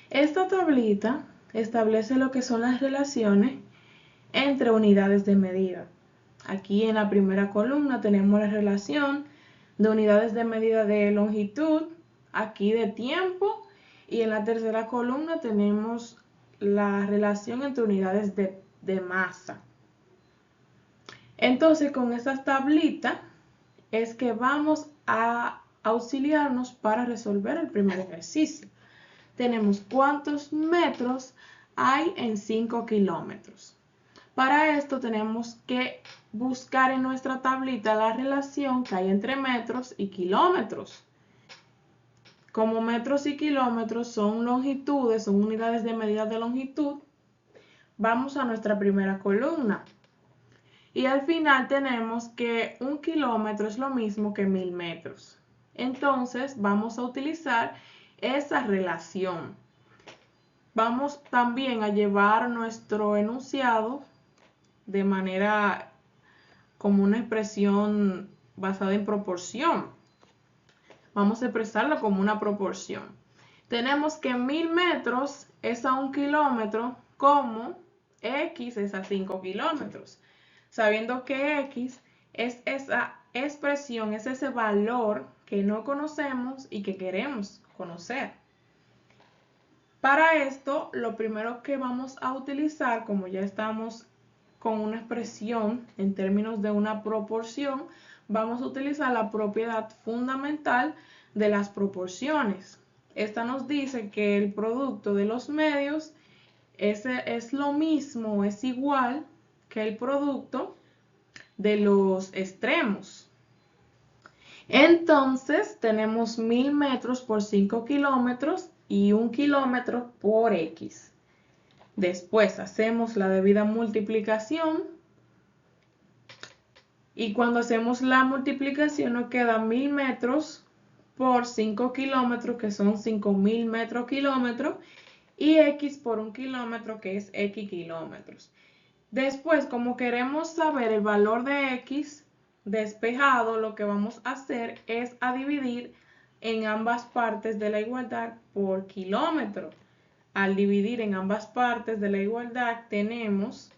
Esta tablita establece lo que son las relaciones entre unidades de medida. Aquí en la primera columna tenemos la relación de unidades de medida de longitud, aquí de tiempo, y en la tercera columna tenemos la relación entre unidades de masa. Entonces, con estas tablitas es que vamos a auxiliarnos para resolver el primer ejercicio. Tenemos cuántos metros hay en 5 kilómetros. Para esto tenemos que buscar en nuestra tablita la relación que hay entre metros y kilómetros. Como metros y kilómetros son longitudes, son unidades de medida de longitud, vamos a nuestra primera columna. Y al final tenemos que 1 kilómetro es lo mismo que 1000 metros. Entonces vamos a utilizar esa relación. Vamos también a llevar nuestro enunciado de manera como una expresión basada en proporción. Vamos a expresarlo como una proporción. Tenemos que 1000 metros es a 1 kilómetro, como x es a 5 kilómetros. Sabiendo que x es esa expresión, es ese valor que no conocemos y que queremos conocer. Para esto, lo primero que vamos a utilizar, como ya estamos con una expresión en términos de una proporción, vamos a utilizar la propiedad fundamental de las proporciones. Esta nos dice que el producto de los medios es lo mismo, es igual que el producto de los extremos. Entonces tenemos 1000 metros por 5 kilómetros y 1 kilómetro por x. Después hacemos la debida multiplicación y cuando hacemos la multiplicación nos queda 1000 metros por 5 kilómetros, que son 5000 metros kilómetros, y x por 1 kilómetro, que es x kilómetros. Después, como queremos saber el valor de x, despejado, lo que vamos a hacer es a dividir en ambas partes de la igualdad por kilómetro. Al dividir en ambas partes de la igualdad tenemos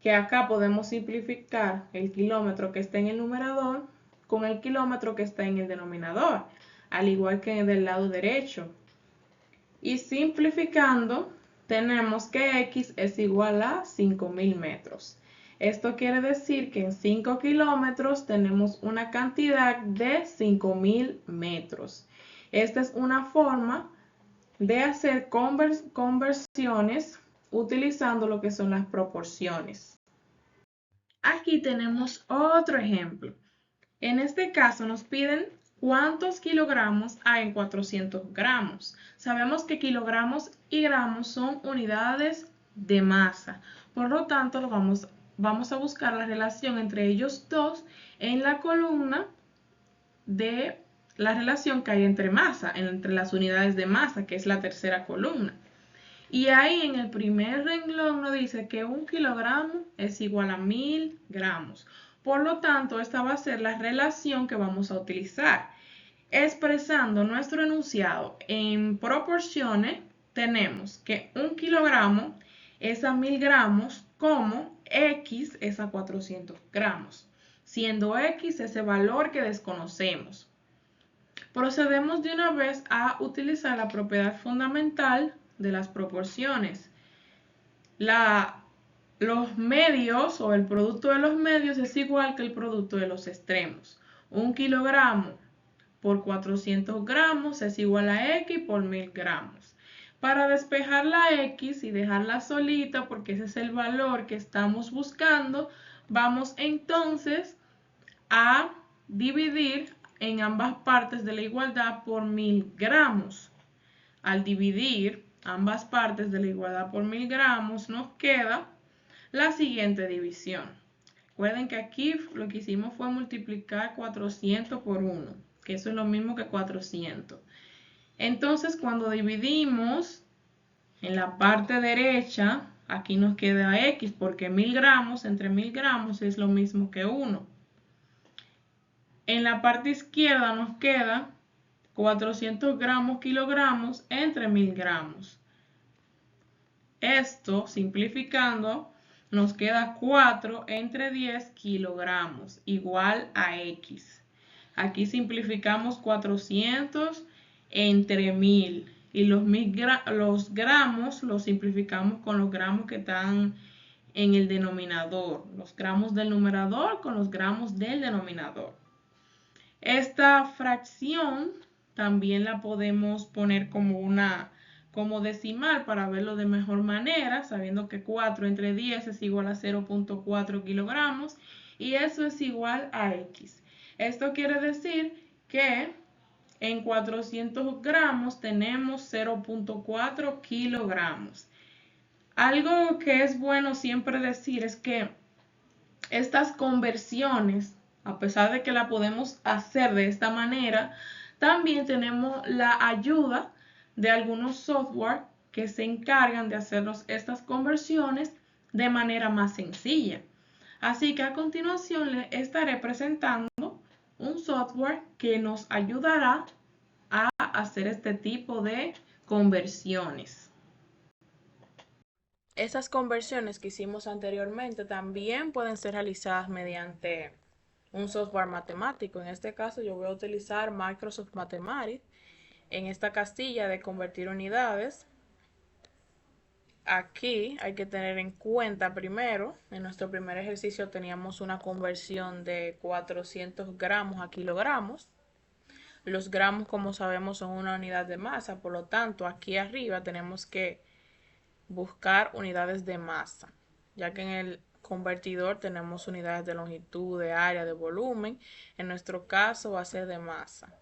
que acá podemos simplificar el kilómetro que está en el numerador con el kilómetro que está en el denominador, al igual que del lado derecho. Y simplificando, tenemos que X es igual a 5.000 metros. Esto quiere decir que en 5 kilómetros tenemos una cantidad de 5.000 metros. Esta es una forma de hacer conversiones utilizando lo que son las proporciones. Aquí tenemos otro ejemplo. En este caso nos piden cuántos kilogramos hay en 400 gramos. Sabemos que kilogramos y gramos son unidades de masa. Por lo tanto, vamos a buscar la relación entre ellos dos en la columna de la relación que hay entre masa, entre las unidades de masa, que es la tercera columna. Y ahí en el primer renglón nos dice que 1 kilogramo es igual a 1000 gramos. Por lo tanto, esta va a ser la relación que vamos a utilizar. Expresando nuestro enunciado en proporciones, tenemos que 1 kilogramo es a 1000 gramos como X es a 400 gramos, siendo X ese valor que desconocemos. Procedemos de una vez a utilizar la propiedad fundamental de las proporciones. Los medios o el producto de los medios es igual que el producto de los extremos. 1 kilogramo por 400 gramos es igual a X por 1000 gramos. Para despejar la X y dejarla solita, porque ese es el valor que estamos buscando, vamos entonces a dividir en ambas partes de la igualdad por 1000 gramos. Al dividir ambas partes de la igualdad por 1000 gramos, nos queda la siguiente división. Recuerden que aquí lo que hicimos fue multiplicar 400 por 1, que eso es lo mismo que 400. Entonces, cuando dividimos en la parte derecha, aquí nos queda X, porque 1000 gramos entre 1000 gramos es lo mismo que 1. En la parte izquierda nos queda 400 gramos kilogramos entre 1000 gramos. Esto, simplificando, nos queda 4 entre 10 kilogramos, igual a X. Aquí simplificamos 400 entre 1000 y los gramos los simplificamos con los gramos que están en el denominador. Los gramos del numerador con los gramos del denominador. Esta fracción también la podemos poner como decimal para verlo de mejor manera, sabiendo que 4 entre 10 es igual a 0.4 kilogramos y eso es igual a X. Esto quiere decir que en 400 gramos tenemos 0.4 kilogramos. Algo que es bueno siempre decir es que estas conversiones, a pesar de que la podemos hacer de esta manera, también tenemos la ayuda de algunos software que se encargan de hacernos estas conversiones de manera más sencilla. Así que a continuación les estaré presentando un software que nos ayudará a hacer este tipo de conversiones. Esas conversiones que hicimos anteriormente también pueden ser realizadas mediante un software matemático. En este caso yo voy a utilizar Microsoft Mathematics. En esta casilla de convertir unidades, aquí hay que tener en cuenta primero, en nuestro primer ejercicio teníamos una conversión de 400 gramos a kilogramos. Los gramos, como sabemos, son una unidad de masa, por lo tanto aquí arriba tenemos que buscar unidades de masa, ya que en el convertidor tenemos unidades de longitud, de área, de volumen. En nuestro caso va a ser de masa.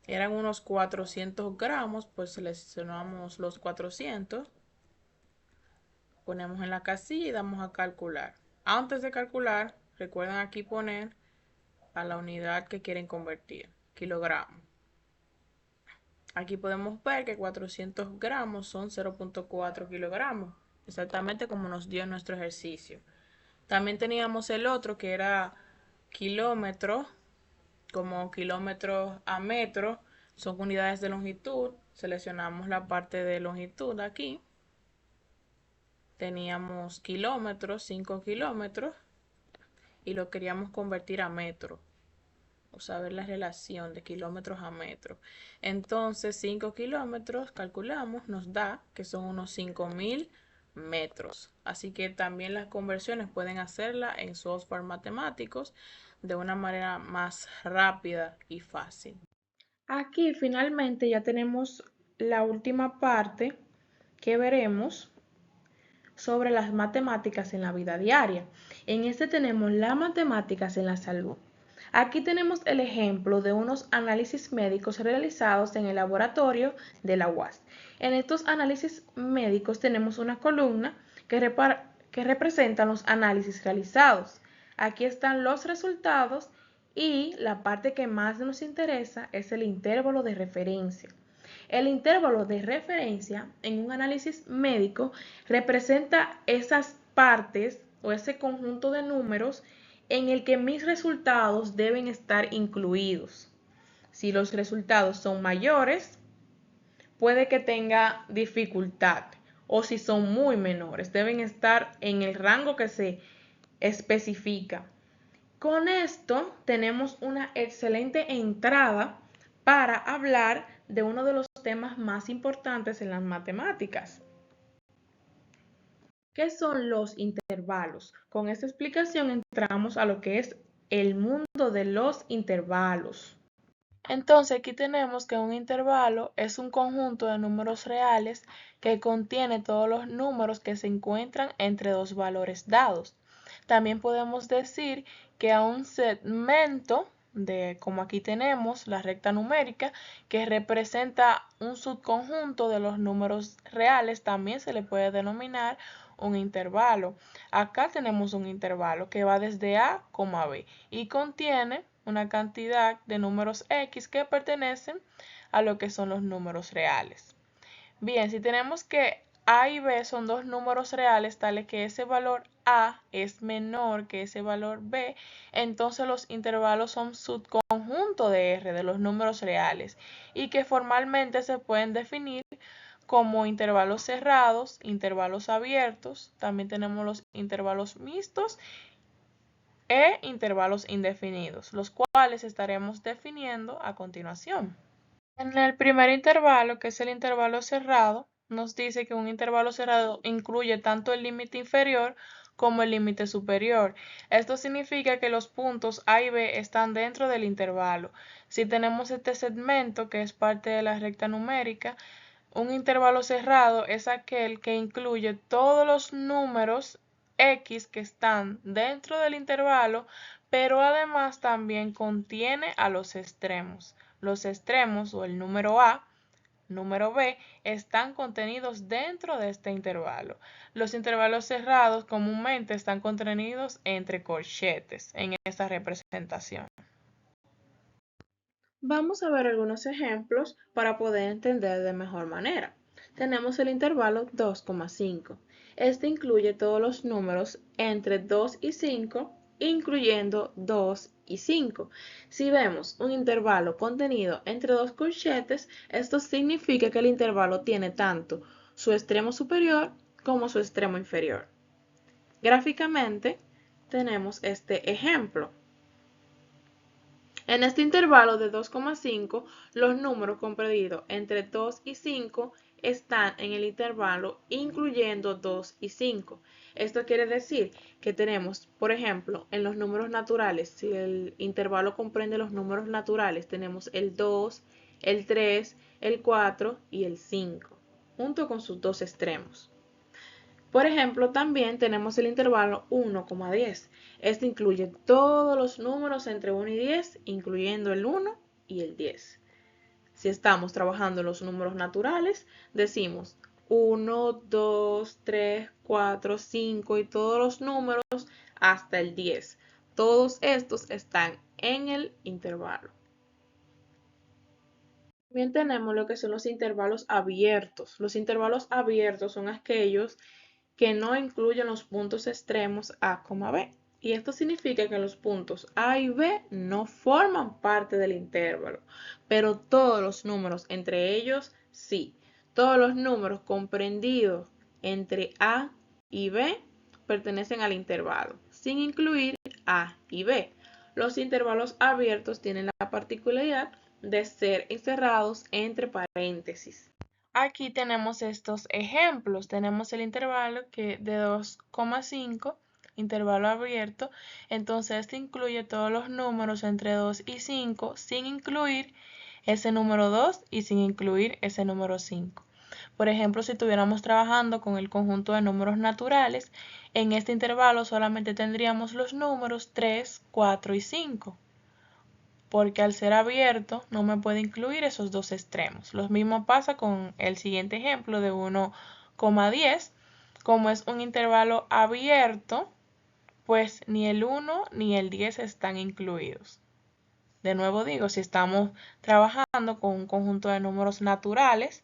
Eran unos 400 gramos, pues seleccionamos los 400, ponemos en la casilla y damos a calcular. Antes de calcular, recuerden aquí poner a la unidad que quieren convertir, kilogramos. Aquí podemos ver que 400 gramos son 0.4 kilogramos, exactamente como nos dio en nuestro ejercicio. También teníamos el otro que era kilómetros, como kilómetros a metro, son unidades de longitud. Seleccionamos la parte de longitud aquí. Teníamos kilómetros, 5 kilómetros, y lo queríamos convertir a metro, o saber la relación de kilómetros a metro. Entonces 5 kilómetros, calculamos, nos da que son unos 5.000 metros. Así que también las conversiones pueden hacerla en software matemáticos de una manera más rápida y fácil. Aquí finalmente ya tenemos la última parte que veremos sobre las matemáticas en la vida diaria. En este tenemos las matemáticas en la salud. Aquí tenemos el ejemplo de unos análisis médicos realizados en el laboratorio de la UAS. En estos análisis médicos tenemos una columna que representa los análisis realizados. Aquí están los resultados y la parte que más nos interesa es el intervalo de referencia. El intervalo de referencia en un análisis médico representa esas partes o ese conjunto de números en el que mis resultados deben estar incluidos. Si los resultados son mayores, puede que tenga dificultad, o si son muy menores, deben estar en el rango que se especifica. Con esto tenemos una excelente entrada para hablar de uno de los temas más importantes en las matemáticas. ¿Qué son los intervalos? Con esta explicación entramos a lo que es el mundo de los intervalos. Entonces aquí tenemos que un intervalo es un conjunto de números reales que contiene todos los números que se encuentran entre dos valores dados. También podemos decir que a un segmento como aquí tenemos la recta numérica, que representa un subconjunto de los números reales, también se le puede denominar un intervalo. Acá tenemos un intervalo que va desde A, a B y contiene una cantidad de números X que pertenecen a lo que son los números reales. Bien, si tenemos que A y B son dos números reales, tales que ese valor A es menor que ese valor B, entonces los intervalos son subconjunto de R de los números reales y que formalmente se pueden definir como intervalos cerrados, intervalos abiertos, también tenemos los intervalos mixtos e intervalos indefinidos, los cuales estaremos definiendo a continuación. En el primer intervalo, que es el intervalo cerrado, nos dice que un intervalo cerrado incluye tanto el límite inferior como el límite superior. Esto significa que los puntos A y B están dentro del intervalo. Si tenemos este segmento, que es parte de la recta numérica, un intervalo cerrado es aquel que incluye todos los números X que están dentro del intervalo, pero además también contiene a los extremos. Los extremos o el número A, número B, están contenidos dentro de este intervalo. Los intervalos cerrados comúnmente están contenidos entre corchetes en esta representación. Vamos a ver algunos ejemplos para poder entender de mejor manera. Tenemos el intervalo 2,5. Este incluye todos los números entre 2 y 5, incluyendo 2 y 5. Si vemos un intervalo contenido entre dos corchetes, esto significa que el intervalo tiene tanto su extremo superior como su extremo inferior. Gráficamente tenemos este ejemplo. En este intervalo de 2,5, los números comprendidos entre 2 y 5 están en el intervalo incluyendo 2 y 5. Esto quiere decir que tenemos, por ejemplo, en los números naturales, si el intervalo comprende los números naturales, tenemos el 2, el 3, el 4 y el 5, junto con sus dos extremos. Por ejemplo, también tenemos el intervalo 1,10. Este incluye todos los números entre 1 y 10, incluyendo el 1 y el 10. Si estamos trabajando en los números naturales, decimos 1, 2, 3, 4, 5 y todos los números hasta el 10. Todos estos están en el intervalo. También tenemos lo que son los intervalos abiertos. Los intervalos abiertos son aquellos que no incluyen los puntos extremos A, B. Y esto significa que los puntos A y B no forman parte del intervalo, pero todos los números entre ellos sí. Todos los números comprendidos entre A y B pertenecen al intervalo, sin incluir A y B. Los intervalos abiertos tienen la particularidad de ser encerrados entre paréntesis. Aquí tenemos estos ejemplos. Tenemos el intervalo de 2,5, intervalo abierto. Entonces este incluye todos los números entre 2 y 5 sin incluir ese número 2 y sin incluir ese número 5. Por ejemplo, si estuviéramos trabajando con el conjunto de números naturales, en este intervalo solamente tendríamos los números 3, 4 y 5. Porque al ser abierto no me puede incluir esos dos extremos. Lo mismo pasa con el siguiente ejemplo de 1,10. Como es un intervalo abierto, pues ni el 1 ni el 10 están incluidos. De nuevo digo, si estamos trabajando con un conjunto de números naturales,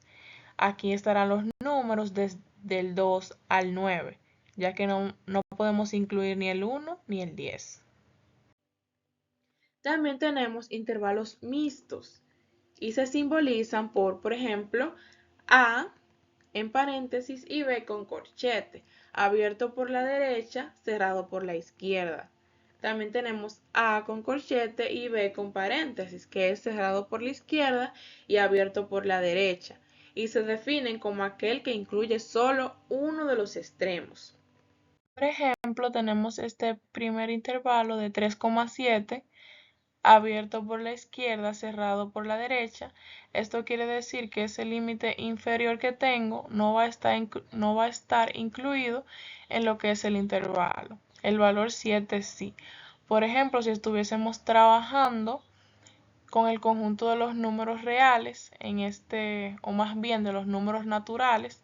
aquí estarán los números desde el 2 al 9, ya que no podemos incluir ni el 1 ni el 10. También tenemos intervalos mixtos y se simbolizan por ejemplo, A en paréntesis y B con corchete, abierto por la derecha, cerrado por la izquierda. También tenemos A con corchete y B con paréntesis, que es cerrado por la izquierda y abierto por la derecha, y se definen como aquel que incluye solo uno de los extremos. Por ejemplo, tenemos este primer intervalo de 3,7, abierto por la izquierda, cerrado por la derecha. Esto quiere decir que ese límite inferior que tengo no va a estar incluido en lo que es el intervalo. El valor 7 sí. Por ejemplo, si estuviésemos trabajando con el conjunto de los números reales, o más bien de los números naturales,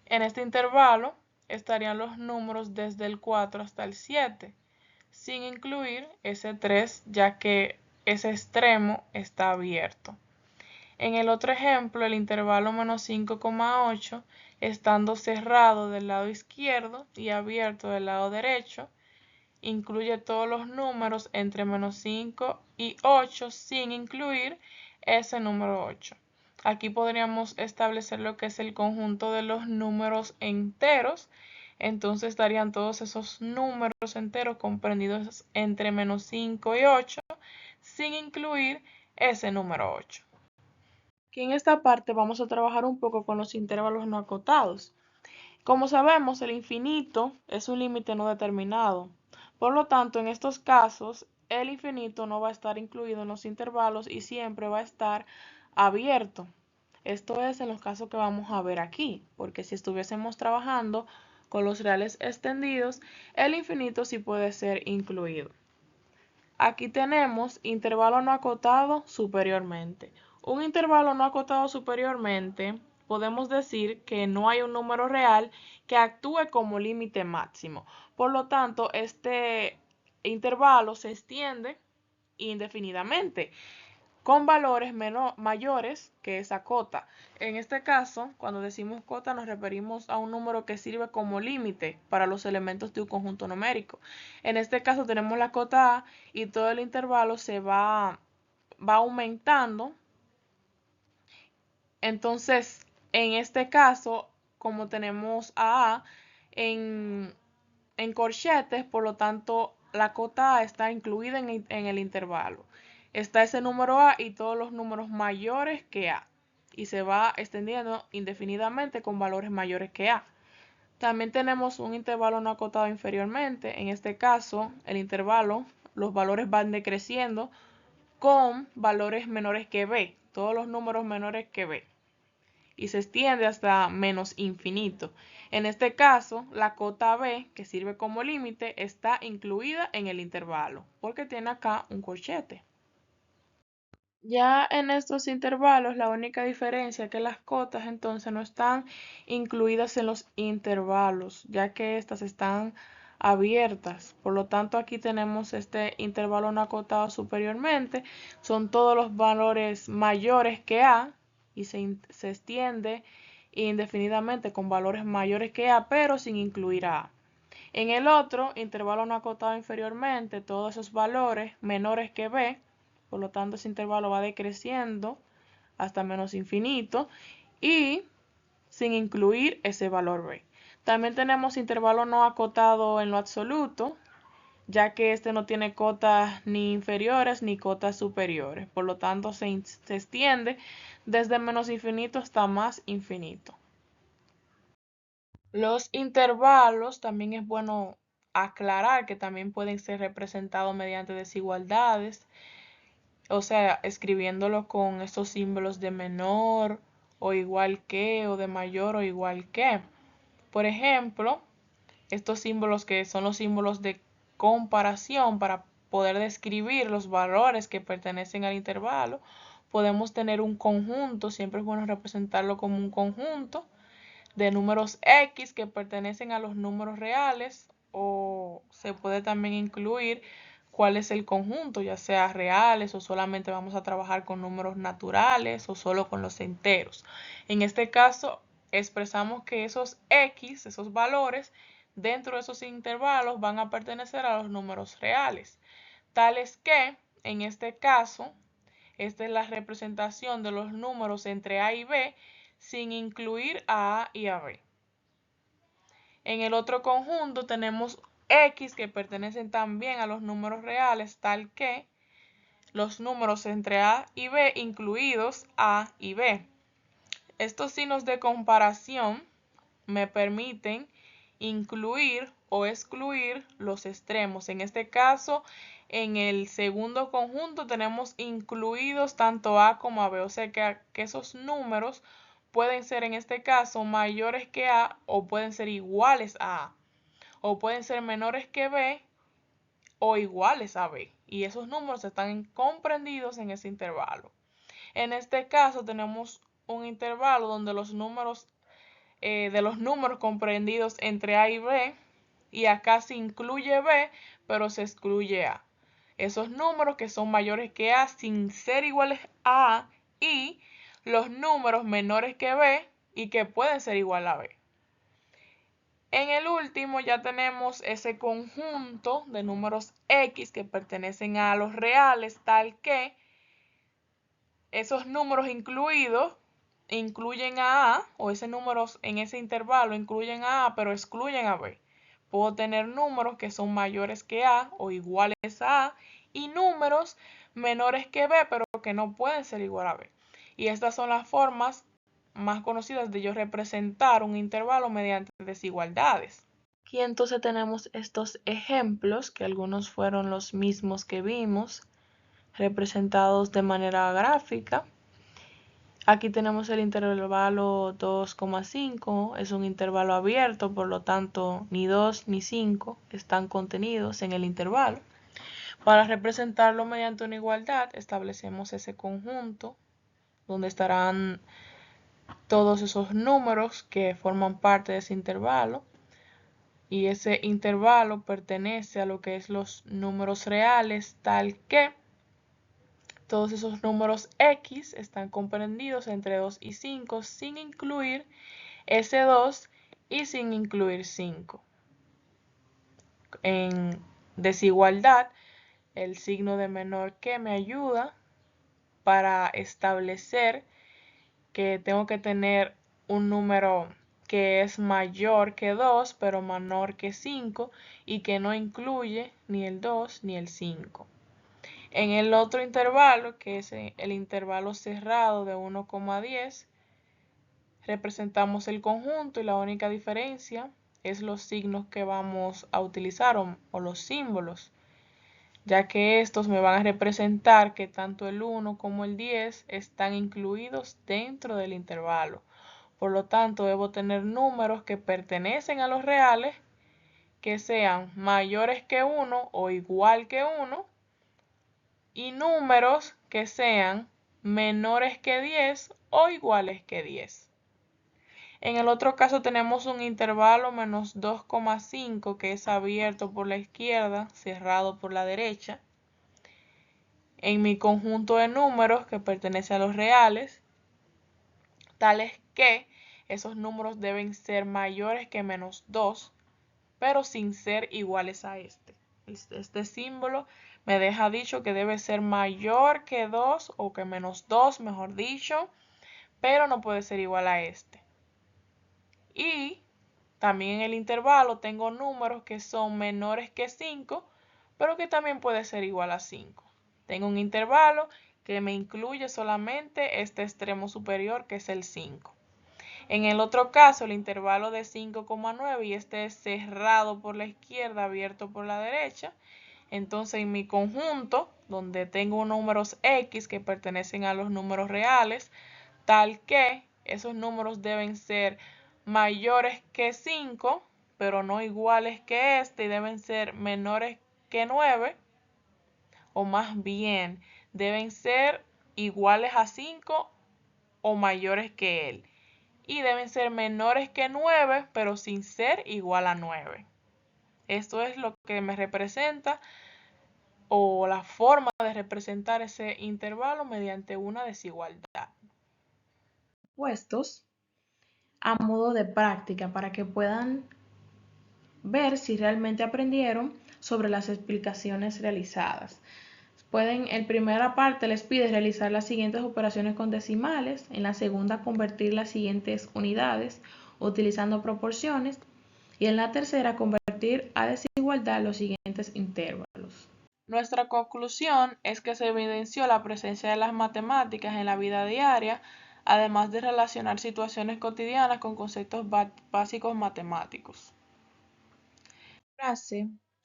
en este intervalo estarían los números desde el 4 hasta el 7, sin incluir ese 3, ya que ese extremo está abierto. En el otro ejemplo, el intervalo menos 5,8, estando cerrado del lado izquierdo y abierto del lado derecho, incluye todos los números entre menos 5 y 8 sin incluir ese número 8. Aquí podríamos establecer lo que es el conjunto de los números enteros. Entonces estarían todos esos números enteros comprendidos entre menos 5 y 8 sin incluir ese número 8. Aquí en esta parte vamos a trabajar un poco con los intervalos no acotados. Como sabemos, el infinito es un límite no determinado. Por lo tanto, en estos casos, el infinito no va a estar incluido en los intervalos y siempre va a estar abierto. Esto es en los casos que vamos a ver aquí, porque si estuviésemos trabajando con los reales extendidos, el infinito sí puede ser incluido. Aquí tenemos intervalo no acotado superiormente. Un intervalo no acotado superiormente, podemos decir que no hay un número real que actúe como límite máximo. Por lo tanto, este intervalo se extiende indefinidamente con valores mayores que esa cota. En este caso, cuando decimos cota, nos referimos a un número que sirve como límite para los elementos de un conjunto numérico. En este caso tenemos la cota A y todo el intervalo se va aumentando. Entonces, en este caso, como tenemos a en corchetes, por lo tanto, la cota A está incluida en el intervalo. Está ese número A y todos los números mayores que A. Y se va extendiendo indefinidamente con valores mayores que A. También tenemos un intervalo no acotado inferiormente. En este caso, el intervalo, los valores van decreciendo con valores menores que B. Todos los números menores que B. Y se extiende hasta menos infinito. En este caso, la cota B, que sirve como límite, está incluida en el intervalo, porque tiene acá un corchete. Ya en estos intervalos, la única diferencia es que las cotas entonces no están incluidas en los intervalos, ya que estas están abiertas. Por lo tanto, aquí tenemos este intervalo no acotado superiormente. Son todos los valores mayores que A y se extiende indefinidamente con valores mayores que A, pero sin incluir a A. En el otro, intervalo no acotado inferiormente, todos esos valores menores que B, por lo tanto ese intervalo va decreciendo hasta menos infinito y sin incluir ese valor B. También tenemos intervalo no acotado en lo absoluto, ya que este no tiene cotas ni inferiores ni cotas superiores. Por lo tanto, se extiende desde menos infinito hasta más infinito. Los intervalos también es bueno aclarar que también pueden ser representados mediante desigualdades, o sea, escribiéndolo con estos símbolos de menor o igual que, o de mayor o igual que. Por ejemplo, estos símbolos que son los símbolos de comparación para poder describir los valores que pertenecen al intervalo, podemos tener un conjunto, siempre es bueno representarlo como un conjunto de números X que pertenecen a los números reales, o se puede también incluir cuál es el conjunto, ya sea reales o solamente vamos a trabajar con números naturales o solo con los enteros. En este caso, expresamos que esos X, esos valores, dentro de esos intervalos van a pertenecer a los números reales, tales que, en este caso, esta es la representación de los números entre A y B sin incluir a A y a B. En el otro conjunto tenemos X que pertenecen también a los números reales, tal que los números entre A y B incluidos A y B. Estos signos de comparación me permiten incluir o excluir los extremos. En este caso, en el segundo conjunto tenemos incluidos tanto A como a B, o sea que esos números pueden ser en este caso mayores que A o pueden ser iguales a A, o pueden ser menores que B o iguales a B, y esos números están comprendidos en ese intervalo. En este caso tenemos un intervalo donde los números de los números comprendidos entre A y B, y acá se incluye B, pero se excluye A. Esos números que son mayores que A sin ser iguales a A, y los números menores que B y que pueden ser igual a B. En el último ya tenemos ese conjunto de números X que pertenecen a los reales, tal que esos números incluidos incluyen a A, o esos números en ese intervalo incluyen a A, pero excluyen a B. Puedo tener números que son mayores que A o iguales a A, y números menores que B, pero que no pueden ser igual a B. Y estas son las formas más conocidas de yo representar un intervalo mediante desigualdades. Aquí entonces tenemos estos ejemplos, que algunos fueron los mismos que vimos, representados de manera gráfica. Aquí tenemos el intervalo 2,5, es un intervalo abierto, por lo tanto ni 2 ni 5 están contenidos en el intervalo. Para representarlo mediante una igualdad, establecemos ese conjunto donde estarán todos esos números que forman parte de ese intervalo, y ese intervalo pertenece a lo que es los números reales, tal que todos esos números X están comprendidos entre 2 y 5 sin incluir ese 2 y sin incluir 5. En desigualdad, el signo de menor que me ayuda para establecer que tengo que tener un número que es mayor que 2 pero menor que 5 y que no incluye ni el 2 ni el 5. En el otro intervalo, que es el intervalo cerrado de 1,10, representamos el conjunto y la única diferencia es los signos que vamos a utilizar o los símbolos, ya que estos me van a representar que tanto el 1 como el 10 están incluidos dentro del intervalo. Por lo tanto, debo tener números que pertenecen a los reales, que sean mayores que 1 o igual que 1, y números que sean menores que 10 o iguales que 10. En el otro caso tenemos un intervalo menos 2,5 que es abierto por la izquierda, cerrado por la derecha. En mi conjunto de números que pertenece a los reales, tales que esos números deben ser mayores que menos 2, pero sin ser iguales a este. Este símbolo me deja dicho que debe ser mayor que 2 o que menos 2, mejor dicho, pero no puede ser igual a este. Y también en el intervalo tengo números que son menores que 5, pero que también puede ser igual a 5. Tengo un intervalo que me incluye solamente este extremo superior, que es el 5. En el otro caso, el intervalo de 5,9 y este es cerrado por la izquierda, abierto por la derecha. Entonces, en mi conjunto, donde tengo números X que pertenecen a los números reales, tal que esos números deben ser mayores que 5, pero no iguales que este, y deben ser menores que 9, o más bien, deben ser iguales a 5 o mayores que él. Y deben ser menores que 9, pero sin ser igual a 9. Esto es lo que me representa, o la forma de representar ese intervalo mediante una desigualdad. Puestos a modo de práctica para que puedan ver si realmente aprendieron sobre las explicaciones realizadas. En primera parte les pide realizar las siguientes operaciones con decimales, en la segunda convertir las siguientes unidades utilizando proporciones y en la tercera convertir a desigualdad los siguientes intervalos. Nuestra conclusión es que se evidenció la presencia de las matemáticas en la vida diaria, además de relacionar situaciones cotidianas con conceptos básicos matemáticos.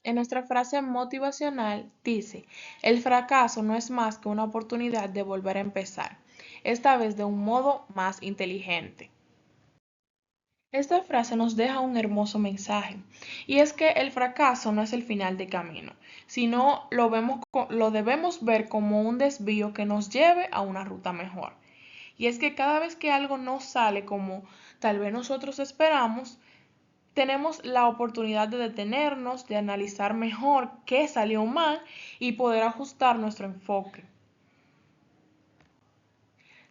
En nuestra frase motivacional dice: el fracaso no es más que una oportunidad de volver a empezar, esta vez de un modo más inteligente. Esta frase nos deja un hermoso mensaje, y es que el fracaso no es el final de camino, sino lo debemos ver como un desvío que nos lleve a una ruta mejor. Y es que cada vez que algo no sale como tal vez nosotros esperamos, tenemos la oportunidad de detenernos, de analizar mejor qué salió mal y poder ajustar nuestro enfoque.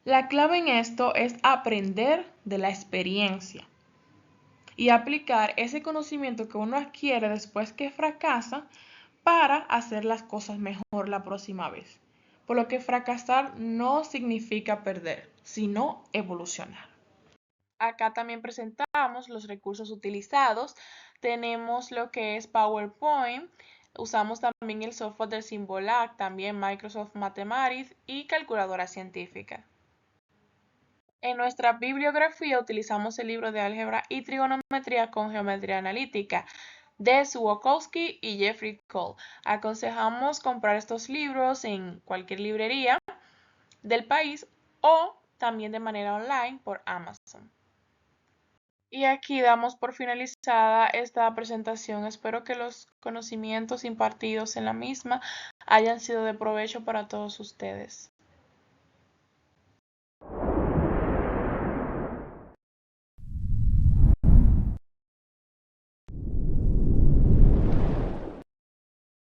La clave en esto es aprender de la experiencia y aplicar ese conocimiento que uno adquiere después que fracasa para hacer las cosas mejor la próxima vez. Por lo que fracasar no significa perder, sino evolucionar. Acá también presentamos los recursos utilizados. Tenemos lo que es PowerPoint. Usamos también el software del Symbolac, también Microsoft Mathematics y calculadora científica. En nuestra bibliografía utilizamos el libro de álgebra y trigonometría con geometría analítica de Suwokowski y Jeffrey Cole. Aconsejamos comprar estos libros en cualquier librería del país o también de manera online por Amazon. Y aquí damos por finalizada esta presentación. Espero que los conocimientos impartidos en la misma hayan sido de provecho para todos ustedes.